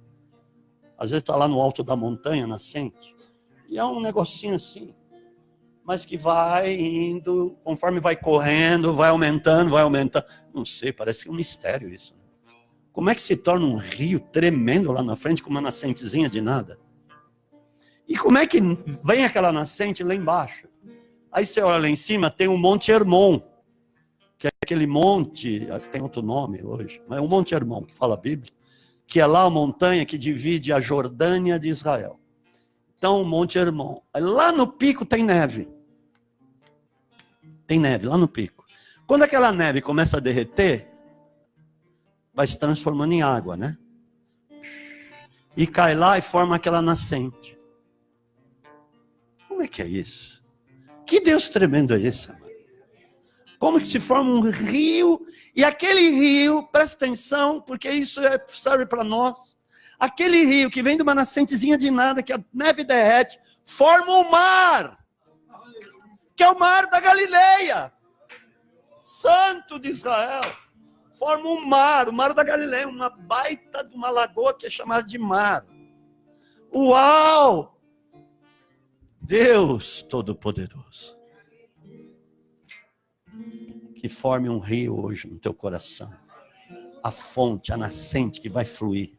Às vezes está lá no alto da montanha, a nascente. E é um negocinho assim. Mas que vai indo, conforme vai correndo, vai aumentando. Não sei, parece um mistério isso. Como é que se torna um rio tremendo lá na frente com uma nascentezinha de nada? E como é que vem aquela nascente lá embaixo? Aí você olha lá em cima, tem o Monte Hermon, que é aquele monte, tem outro nome hoje, mas é o Monte Hermon, que fala a Bíblia, que é lá a montanha que divide a Jordânia de Israel. Então, o Monte Hermon. Lá no pico tem neve. Tem neve lá no pico. Quando aquela neve começa a derreter, vai se transformando em água, né? E cai lá e forma aquela nascente. Como é que é isso? Que Deus tremendo é esse, amado? Como que se forma um rio, e aquele rio, presta atenção, porque isso serve para nós, aquele rio que vem de uma nascentezinha de nada, que a neve derrete, forma um mar, que é o mar da Galileia, Santo de Israel, forma um mar, o mar da Galileia, uma baita de uma lagoa que é chamada de mar. Uau! Deus Todo-Poderoso, que forme um rio hoje no teu coração, a fonte, a nascente que vai fluir,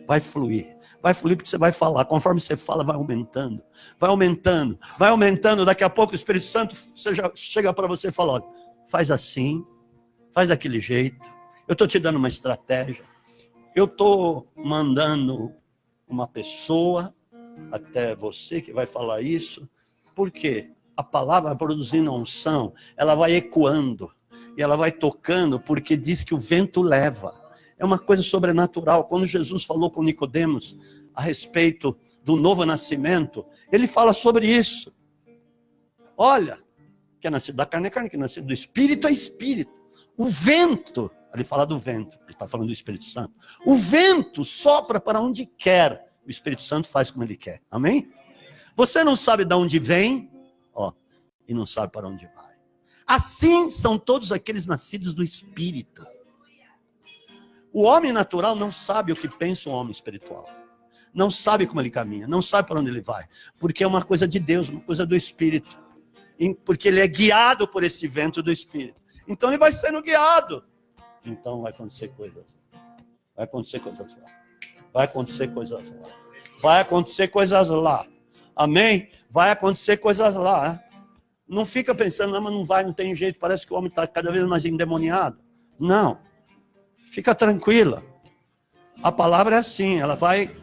porque você vai falar, conforme você fala, vai aumentando, daqui a pouco o Espírito Santo chega para você e fala, olha, faz assim, faz daquele jeito, eu estou te dando uma estratégia, eu estou mandando uma pessoa até você que vai falar isso, porque a palavra produzindo unção, ela vai ecoando, e ela vai tocando, porque diz que o vento leva, é uma coisa sobrenatural. Quando Jesus falou com Nicodemos a respeito do novo nascimento, ele fala sobre isso. Olha, que é nascido da carne é carne, que é nascido do Espírito é Espírito. O vento, ele fala do vento, ele está falando do Espírito Santo, o vento sopra para onde quer, o Espírito Santo faz como ele quer. Amém? Você não sabe de onde vem, e não sabe para onde vai. Assim são todos aqueles nascidos do Espírito. O homem natural não sabe o que pensa o homem espiritual. Não sabe como ele caminha, não sabe para onde ele vai. Porque é uma coisa de Deus, uma coisa do Espírito. Porque ele é guiado por esse vento do Espírito. Então ele vai sendo guiado. Então vai acontecer coisas. Vai acontecer coisas lá. Amém? Vai acontecer coisas lá. Né? Não fica pensando, não, mas não vai, não tem jeito, parece que o homem está cada vez mais endemoniado. Não. Fica tranquila. A palavra é assim, ela vai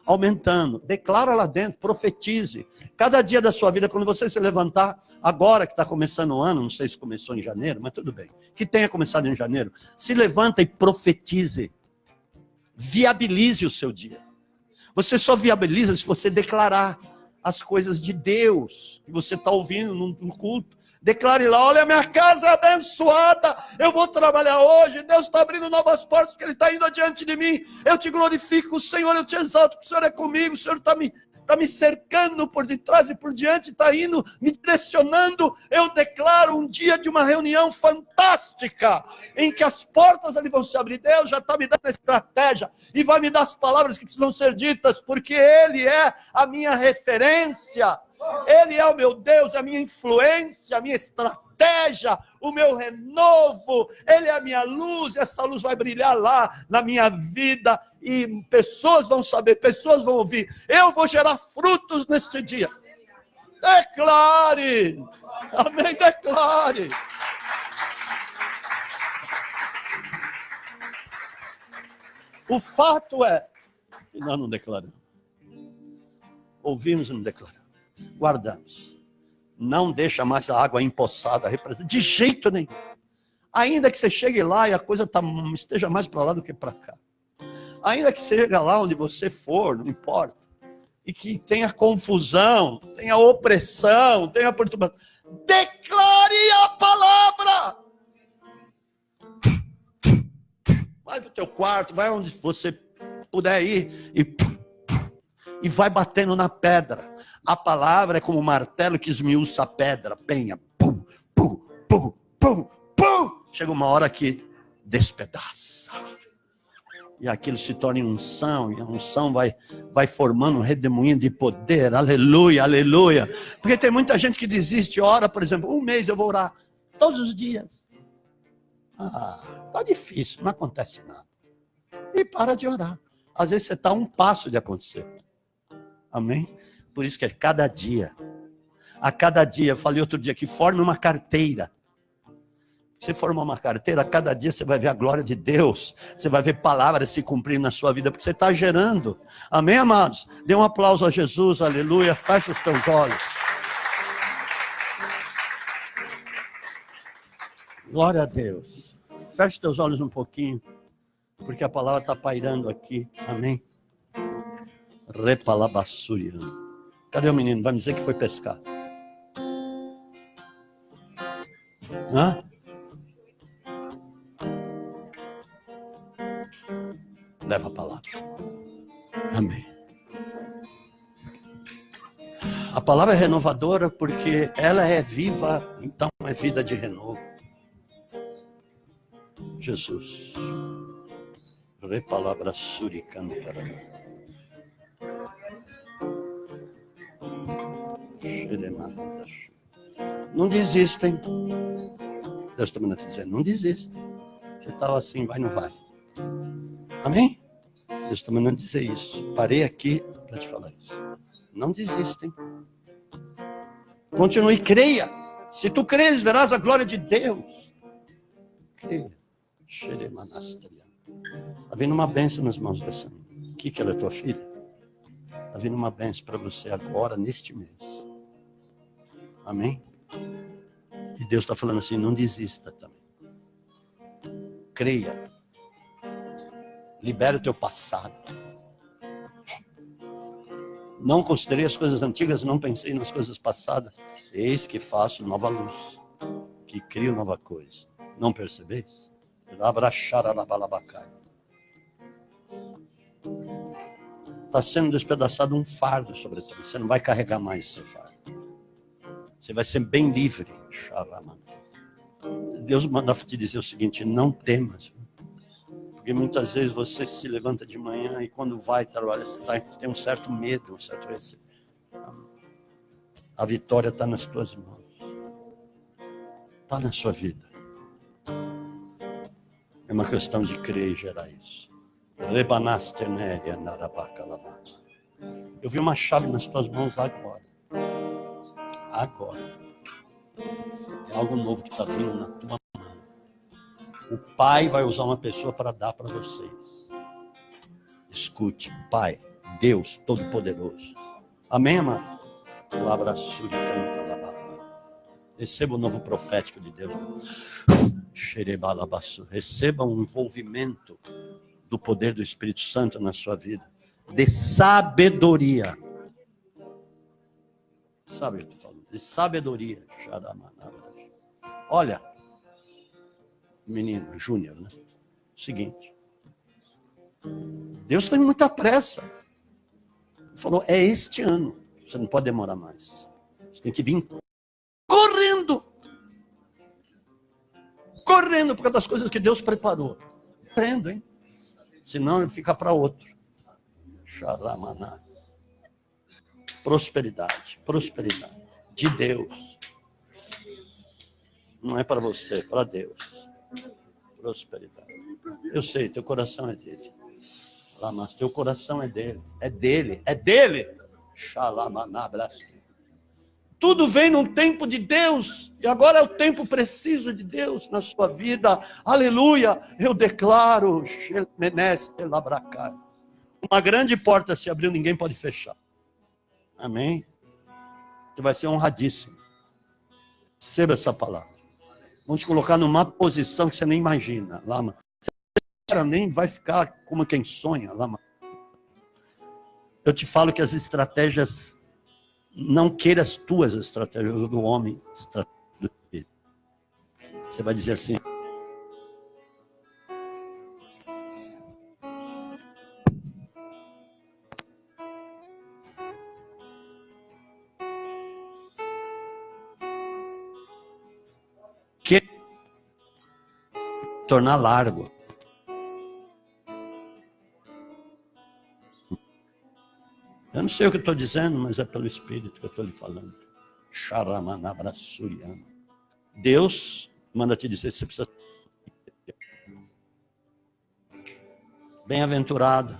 aumentando. Declara lá dentro, profetize. Cada dia da sua vida, quando você se levantar, agora que está começando o ano, não sei se começou em janeiro, mas tudo bem. Que tenha começado em janeiro. Se levanta e profetize. Viabilize o seu dia. Você só viabiliza se você declarar as coisas de Deus que você está ouvindo no culto. Declare lá, olha, minha casa é abençoada, eu vou trabalhar hoje, Deus está abrindo novas portas, porque Ele está indo adiante de mim, eu te glorifico, Senhor, eu te exalto, porque o Senhor é comigo, o Senhor está me cercando por detrás e por diante, está indo, me direcionando. Eu declaro um dia de uma reunião fantástica, em que as portas ali vão se abrir. Deus já está me dando a estratégia, e vai me dar as palavras que precisam ser ditas, porque Ele é a minha referência, Ele é o meu Deus, a minha influência, a minha estratégia, o meu renovo, Ele é a minha luz, essa luz vai brilhar lá na minha vida, e pessoas vão saber, pessoas vão ouvir, eu vou gerar frutos neste dia. Declare, amém, declare. O fato é que nós não declaramos, ouvimos e não declaramos, guardamos. Não deixa mais a água empoçada, de jeito nenhum. Ainda que você chegue lá e a coisa esteja mais para lá do que para cá. Ainda que seja lá onde você for, não importa. E que tenha confusão, tenha opressão, tenha perturbação. Declare a palavra. Vai para o teu quarto, vai onde você puder ir e vai batendo na pedra. A palavra é como um martelo que esmiuça a pedra, penha, pum, pum, pum, pum, pum. Chega uma hora que despedaça. E aquilo se torna unção, e a unção vai formando um redemoinho de poder, aleluia, aleluia. Porque tem muita gente que desiste, ora, por exemplo, um mês eu vou orar, todos os dias. Tá difícil, não acontece nada. E para de orar. Às vezes você está a um passo de acontecer. Amém? Por isso que é cada dia. A cada dia, eu falei outro dia que forme uma carteira. Se formar uma carteira, a cada dia você vai ver a glória de Deus. Você vai ver palavras se cumprindo na sua vida, porque você está gerando. Amém, amados? Dê um aplauso a Jesus, aleluia. Fecha os teus olhos. Glória a Deus. Fecha os teus olhos um pouquinho, porque a palavra está pairando aqui. Amém? Repalabassúria. Cadê o menino? Vai me dizer que foi pescar. Hã? Leva a palavra. Amém. A palavra é renovadora porque ela é viva, então é vida de renovo. Jesus. Repalabra suricantara. Não desistem. Deus também está dizendo, não desista. Você estava assim, vai, não vai. Amém? Deus também não dizer isso. Parei aqui para te falar isso. Não desistem. Continue, creia. Se tu crês, verás a glória de Deus. Creia. Está vindo uma bênção nas mãos dessa menina. O que ela é tua filha? Está vindo uma bênção para você agora, neste mês. Amém? E Deus está falando assim, não desista também. Creia. Libere o teu passado. Não considerei as coisas antigas, não pensei nas coisas passadas. Eis que faço nova luz, que crio nova coisa. Não percebeis? Está sendo despedaçado um fardo sobre ti. Você não vai carregar mais esse fardo. Você vai ser bem livre. Deus manda te dizer o seguinte, não temas. Porque muitas vezes você se levanta de manhã e quando vai trabalhar, você tem um certo medo, um certo receio. A vitória está nas tuas mãos. Está na sua vida. É uma questão de crer e gerar isso. Eu vi uma chave nas tuas mãos agora. Agora. É algo novo que está vindo na tua mão. O Pai vai usar uma pessoa para dar para vocês. Escute, Pai, Deus Todo-Poderoso. Amém, amado? Receba o novo profético de Deus. Receba um envolvimento do poder do Espírito Santo na sua vida. De sabedoria. Sabe o que eu estou falando? De sabedoria. Olha, menino, Júnior, né? Seguinte. Deus tem muita pressa. Ele falou, é este ano. Você não pode demorar mais. Você tem que vir correndo. Correndo por causa das coisas que Deus preparou. Correndo, hein? Senão ele fica para outro. Xaramaná. Prosperidade. Prosperidade. De Deus. Não é para você, é para Deus. Prosperidade. Eu sei, teu coração é dele. Lá, mas teu coração é dele. É dele. É dele. Xalamaná. Tudo vem num tempo de Deus. E agora é o tempo preciso de Deus na sua vida. Aleluia. Eu declaro. Uma grande porta se abriu, ninguém pode fechar. Amém? Você vai ser honradíssimo. Receba essa palavra. Vamos te colocar numa posição que você nem imagina. Lama. Você nem vai ficar como quem sonha. Lama. Eu te falo que as estratégias, não queira as tuas estratégias do homem, estratégias do Espírito. Você vai dizer assim. Que tornar largo. Eu não sei o que eu estou dizendo, mas é pelo Espírito que eu estou lhe falando. Xaramanabrassuriana. Deus manda te dizer, você precisa. Bem-aventurado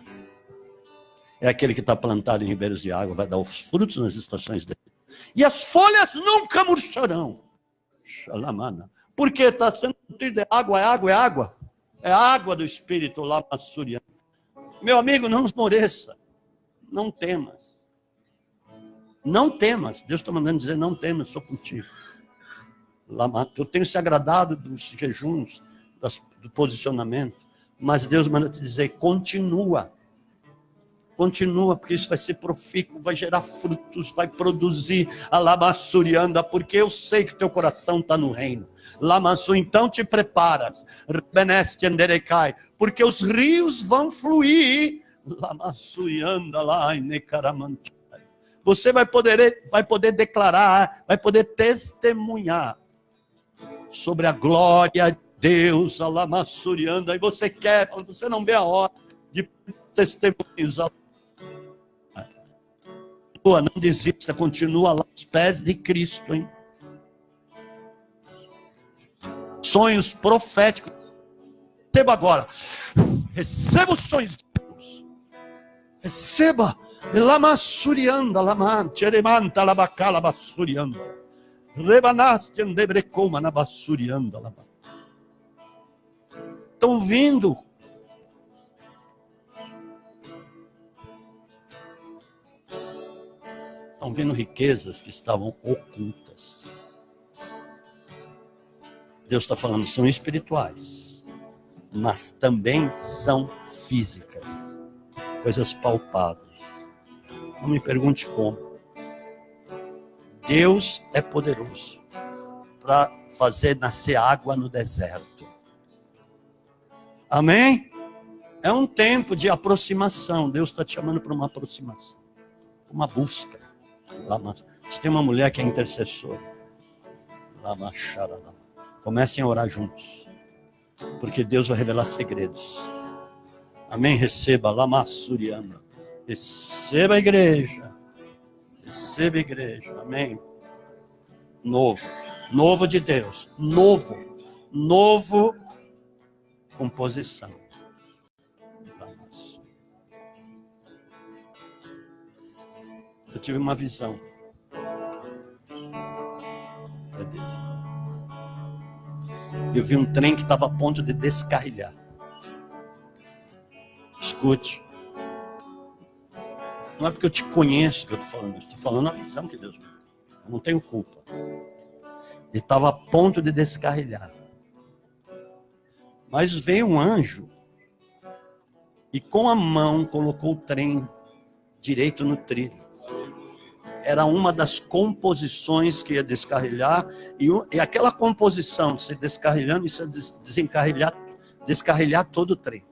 é aquele que está plantado em ribeiros de água, vai dar os frutos nas estações dele. E as folhas nunca murcharão. Xalamana. Porque está sendo nutrido, é água, é água, é água. É a água do Espírito lá na Súria. Meu amigo, não esmoreça. Não temas. Não temas. Deus está mandando dizer, não temas, sou contigo. Eu tenho se agradado dos jejuns, do posicionamento. Mas Deus manda te dizer, continua. Continua, porque isso vai ser profícuo, vai gerar frutos, vai produzir a lamassurianda, porque eu sei que teu coração está no reino. Lamassu, então te preparas, porque os rios vão fluir. Lamassurianda lá em Necaramantai. Você vai poder declarar, vai poder testemunhar sobre a glória de Deus, a lamassurianda. E você quer, você não vê a hora de testemunhos. Não desista, continua lá aos pés de Cristo, hein? Sonhos proféticos. Receba agora. Receba os sonhos de Deus. Receba. Lamassurianda, cheremanta, labacala, bassurianda. Rebanaste, andebrecoma, na bassurianda. Estão vindo. Estão vendo riquezas que estavam ocultas. Deus está falando, são espirituais, mas também são físicas, coisas palpáveis. Não me pergunte como. Deus é poderoso para fazer nascer água no deserto. Amém? É um tempo de aproximação. Deus está te chamando para uma aproximação, uma busca. Se tem uma mulher que é intercessora, comecem a orar juntos, porque Deus vai revelar segredos. Amém? Receba, lamassuriana. Receba a igreja. Receba a igreja. Amém? Novo de Deus. Novo composição. tive uma visão. É dele. Eu vi um trem que estava a ponto de descarrilhar. Escute. Não é porque eu te conheço que eu estou falando isso. Estou falando a visão que Deus me deu. Eu não tenho culpa. Ele estava a ponto de descarrilhar. Mas veio um anjo e com a mão colocou o trem direito no trilho. Era uma das composições que ia descarrilhar, e aquela composição, se descarrilhando, isso ia descarrilhar todo o trem,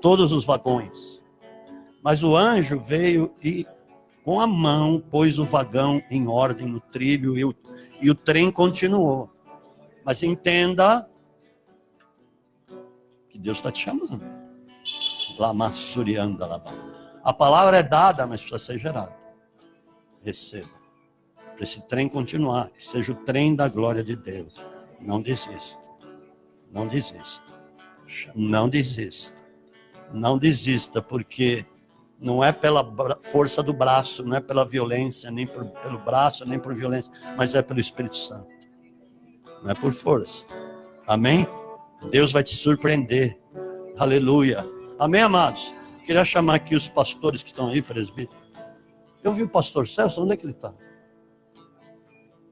todos os vagões. Mas o anjo veio e com a mão pôs o vagão em ordem no trilho, e o trem continuou. Mas entenda que Deus está te chamando. Lamassurianda, a palavra é dada, mas precisa ser gerada. Receba. Para esse trem continuar, que seja o trem da glória de Deus. Não desista. Não desista. Não desista. Não desista, porque não é pela força do braço, não é pela violência, nem pelo braço, nem por violência, mas é pelo Espírito Santo. Não é por força. Amém? Deus vai te surpreender. Aleluia. Amém, amados? Queria chamar aqui os pastores que estão aí, presbítero. Eu vi o pastor Celso, onde é que ele está?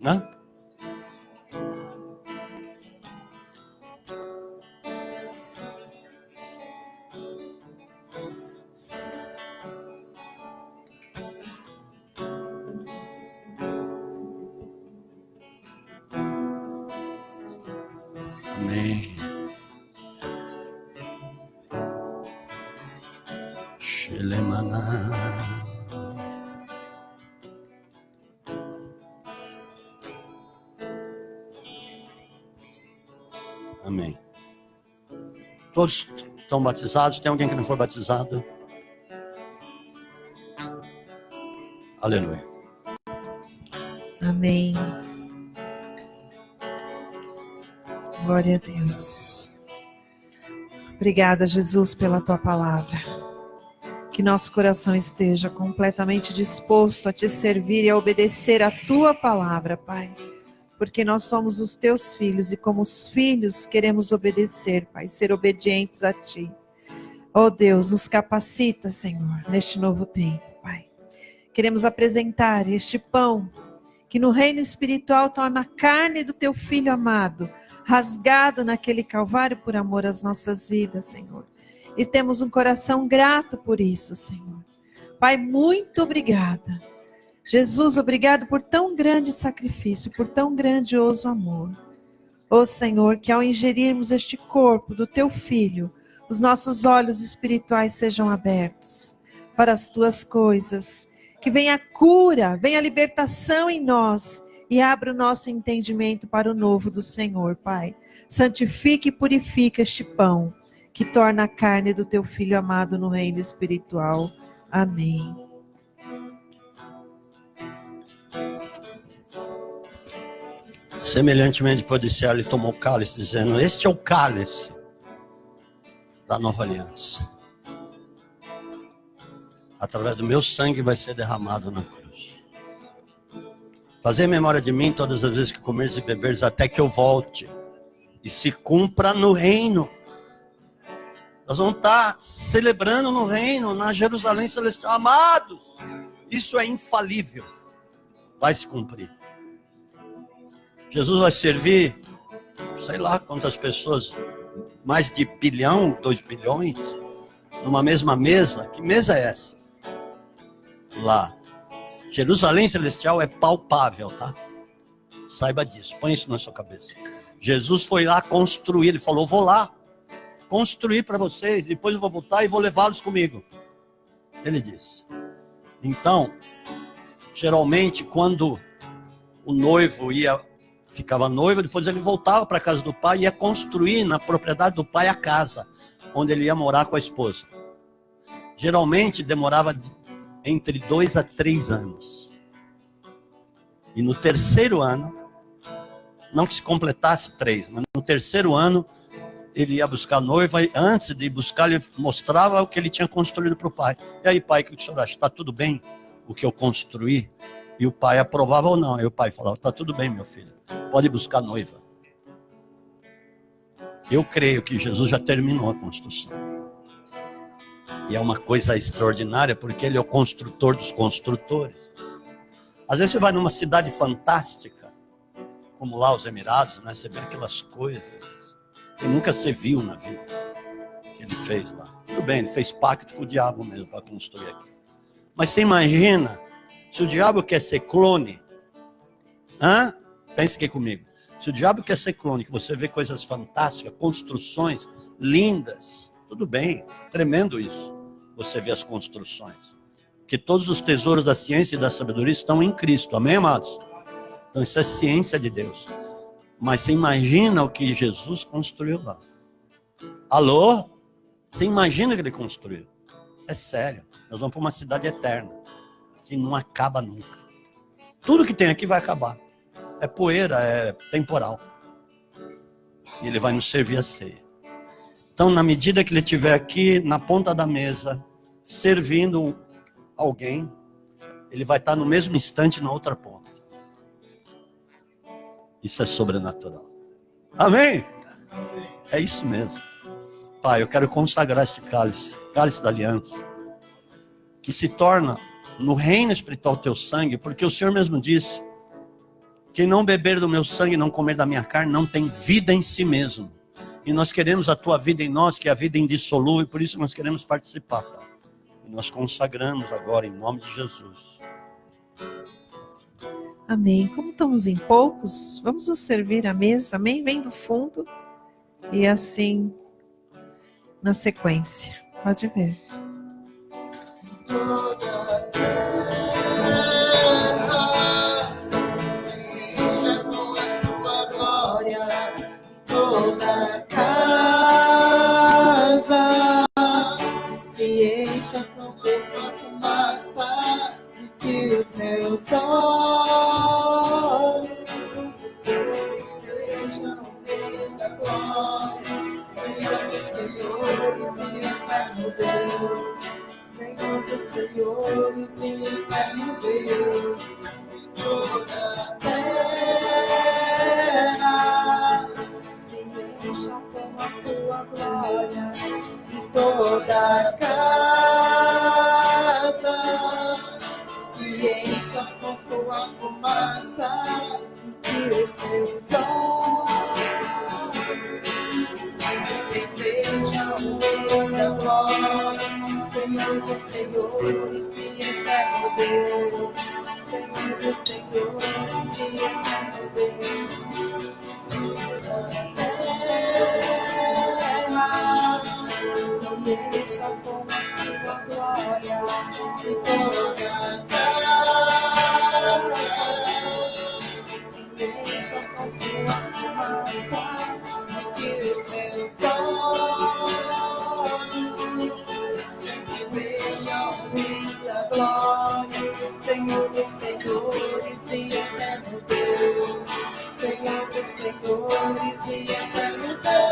Né? Amém. Amém. Todos estão batizados? Tem alguém que não foi batizado? Aleluia. Amém. Glória a Deus. Obrigada, Jesus, pela tua palavra. Que nosso coração esteja completamente disposto a te servir e a obedecer a tua palavra, Pai. Porque nós somos os teus filhos e como os filhos queremos obedecer, Pai, ser obedientes a ti. Oh Deus, nos capacita, Senhor, neste novo tempo, Pai. Queremos apresentar este pão que no reino espiritual torna a carne do teu Filho amado, rasgado naquele Calvário por amor às nossas vidas, Senhor. E temos um coração grato por isso, Senhor. Pai, muito obrigada. Jesus, obrigado por tão grande sacrifício, por tão grandioso amor. Ó Senhor, que ao ingerirmos este corpo do teu Filho, os nossos olhos espirituais sejam abertos para as tuas coisas, que venha a cura, venha a libertação em nós e abra o nosso entendimento para o novo do Senhor, Pai. Santifique e purifica este pão, que torna a carne do teu Filho amado no reino espiritual. Amém. Semelhantemente, depois de cear, ele tomou o cálice, dizendo: este é o cálice da nova aliança. Através do meu sangue vai ser derramado na cruz. Fazer memória de mim todas as vezes que comeres e beberes, até que eu volte e se cumpra no reino. Nós vamos estar celebrando no reino, na Jerusalém Celestial. Amados, isso é infalível. Vai se cumprir. Jesus vai servir, sei lá quantas pessoas, mais de 1 bilhão, 2 bilhões, numa mesma mesa. Que mesa é essa? Lá. Jerusalém Celestial é palpável, tá? Saiba disso, põe isso na sua cabeça. Jesus foi lá construir, ele falou: vou lá construir para vocês, depois eu vou voltar e vou levá-los comigo. Ele disse. Então, geralmente quando o noivo ficava noivo, depois ele voltava para a casa do pai e ia construir na propriedade do pai a casa, onde ele ia morar com a esposa. Geralmente demorava entre 2 a 3 anos. E no terceiro ano, não que se completasse 3, mas no terceiro ano, ele ia buscar a noiva, e antes de buscar, ele mostrava o que ele tinha construído para o pai. E aí, pai, o que o senhor acha? Está tudo bem? o que eu construí, e o pai aprovava ou não. Aí o pai falava, tá tudo bem, meu filho, pode buscar noiva. Eu creio que Jesus já terminou a construção. E é uma coisa extraordinária, porque ele é o construtor dos construtores. Às vezes você vai numa cidade fantástica, como lá os Emirados, né? Você vê aquelas coisas que nunca se viu na vida, que ele fez lá. Tudo bem, ele fez pacto com o diabo mesmo para construir aqui. Mas você imagina, se o diabo quer ser clone, pense aqui comigo. Se o diabo quer ser clone, que você vê coisas fantásticas, construções lindas, tudo bem, tremendo isso. Você vê as construções. Que todos os tesouros da ciência e da sabedoria estão em Cristo, amém, amados? Então isso é ciência de Deus. Mas você imagina o que Jesus construiu lá. Alô? Você imagina o que ele construiu? É sério. Nós vamos para uma cidade eterna, que não acaba nunca. Tudo que tem aqui vai acabar. É poeira, é temporal. E ele vai nos servir a ceia. Então, na medida que ele estiver aqui, na ponta da mesa, servindo alguém, ele vai estar no mesmo instante na outra ponta. Isso é sobrenatural. Amém? É isso mesmo. Pai, eu quero consagrar esse cálice, cálice da aliança, que se torna no reino espiritual teu sangue, porque o Senhor mesmo disse, quem não beber do meu sangue e não comer da minha carne, não tem vida em si mesmo. E nós queremos a tua vida em nós, que é a vida indissolúvel, e por isso nós queremos participar, Pai. E nós consagramos agora, em nome de Jesus. Amém. Como estamos em poucos, vamos nos servir à mesa, amém? Vem do fundo e assim, na sequência. Pode ver. Toda terra se encha com a sua glória, toda casa se encha com a sua fumaça, e que os meus olhos vejam o Rei da glória, Senhor dos senhores e eterno Deus. Senhor dos senhores e eterno Deus, toda terra se encha com a tua glória, e toda casa se encha com sua fumaça, e que os teus olhos vejam o Rei da glória, Senhor dos senhores e eterno Deus, Senhor dos senhores e eterno Deus, toda terra se encha com a sua glória, e toda casa se encha com sua fumaça, e que os seus olhos vejam o Rei da glória, Senhor dos senhores e eterno Deus, Senhor dos senhores e eterno Deus.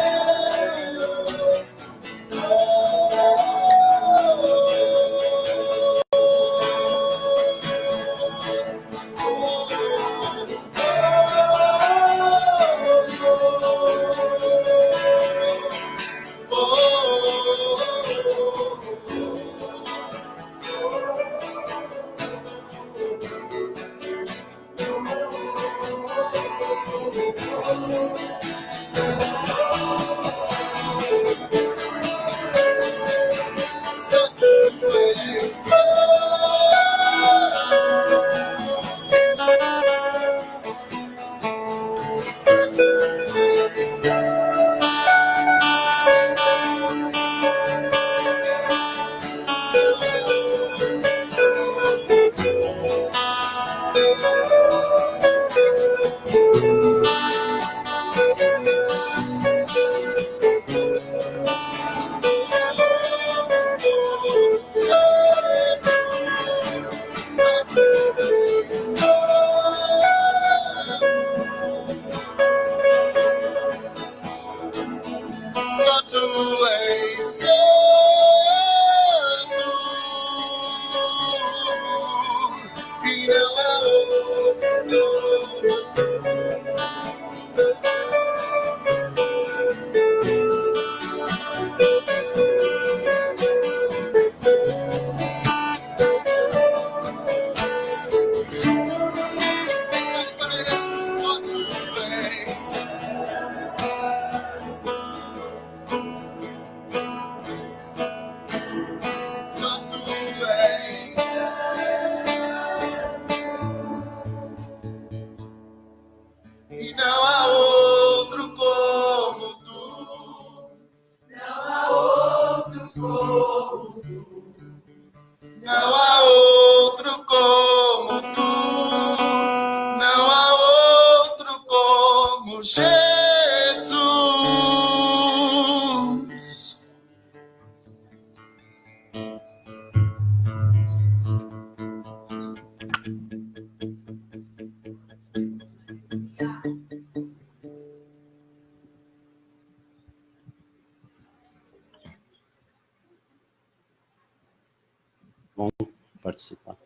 participar.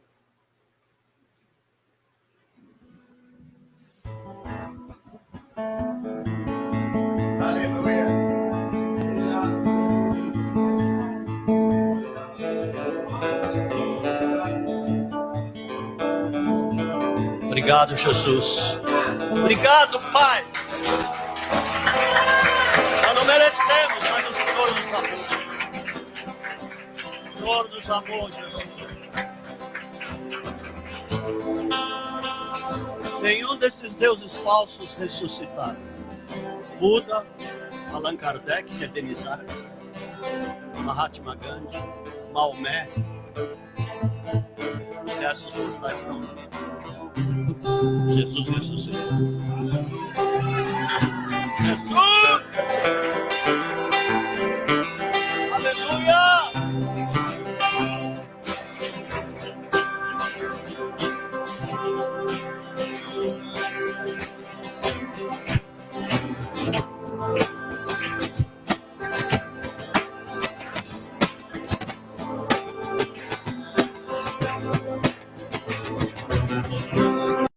Obrigado, Jesus. Obrigado, Pai. Nós não merecemos, mas o Senhor nos amou. O Senhor nos amou, Jesus. Nenhum desses deuses falsos ressuscitaram. Buda, Allan Kardec, que é Denizar, Mahatma Gandhi, Maomé. Os restos mortais não. Jesus ressuscitou. Jesus!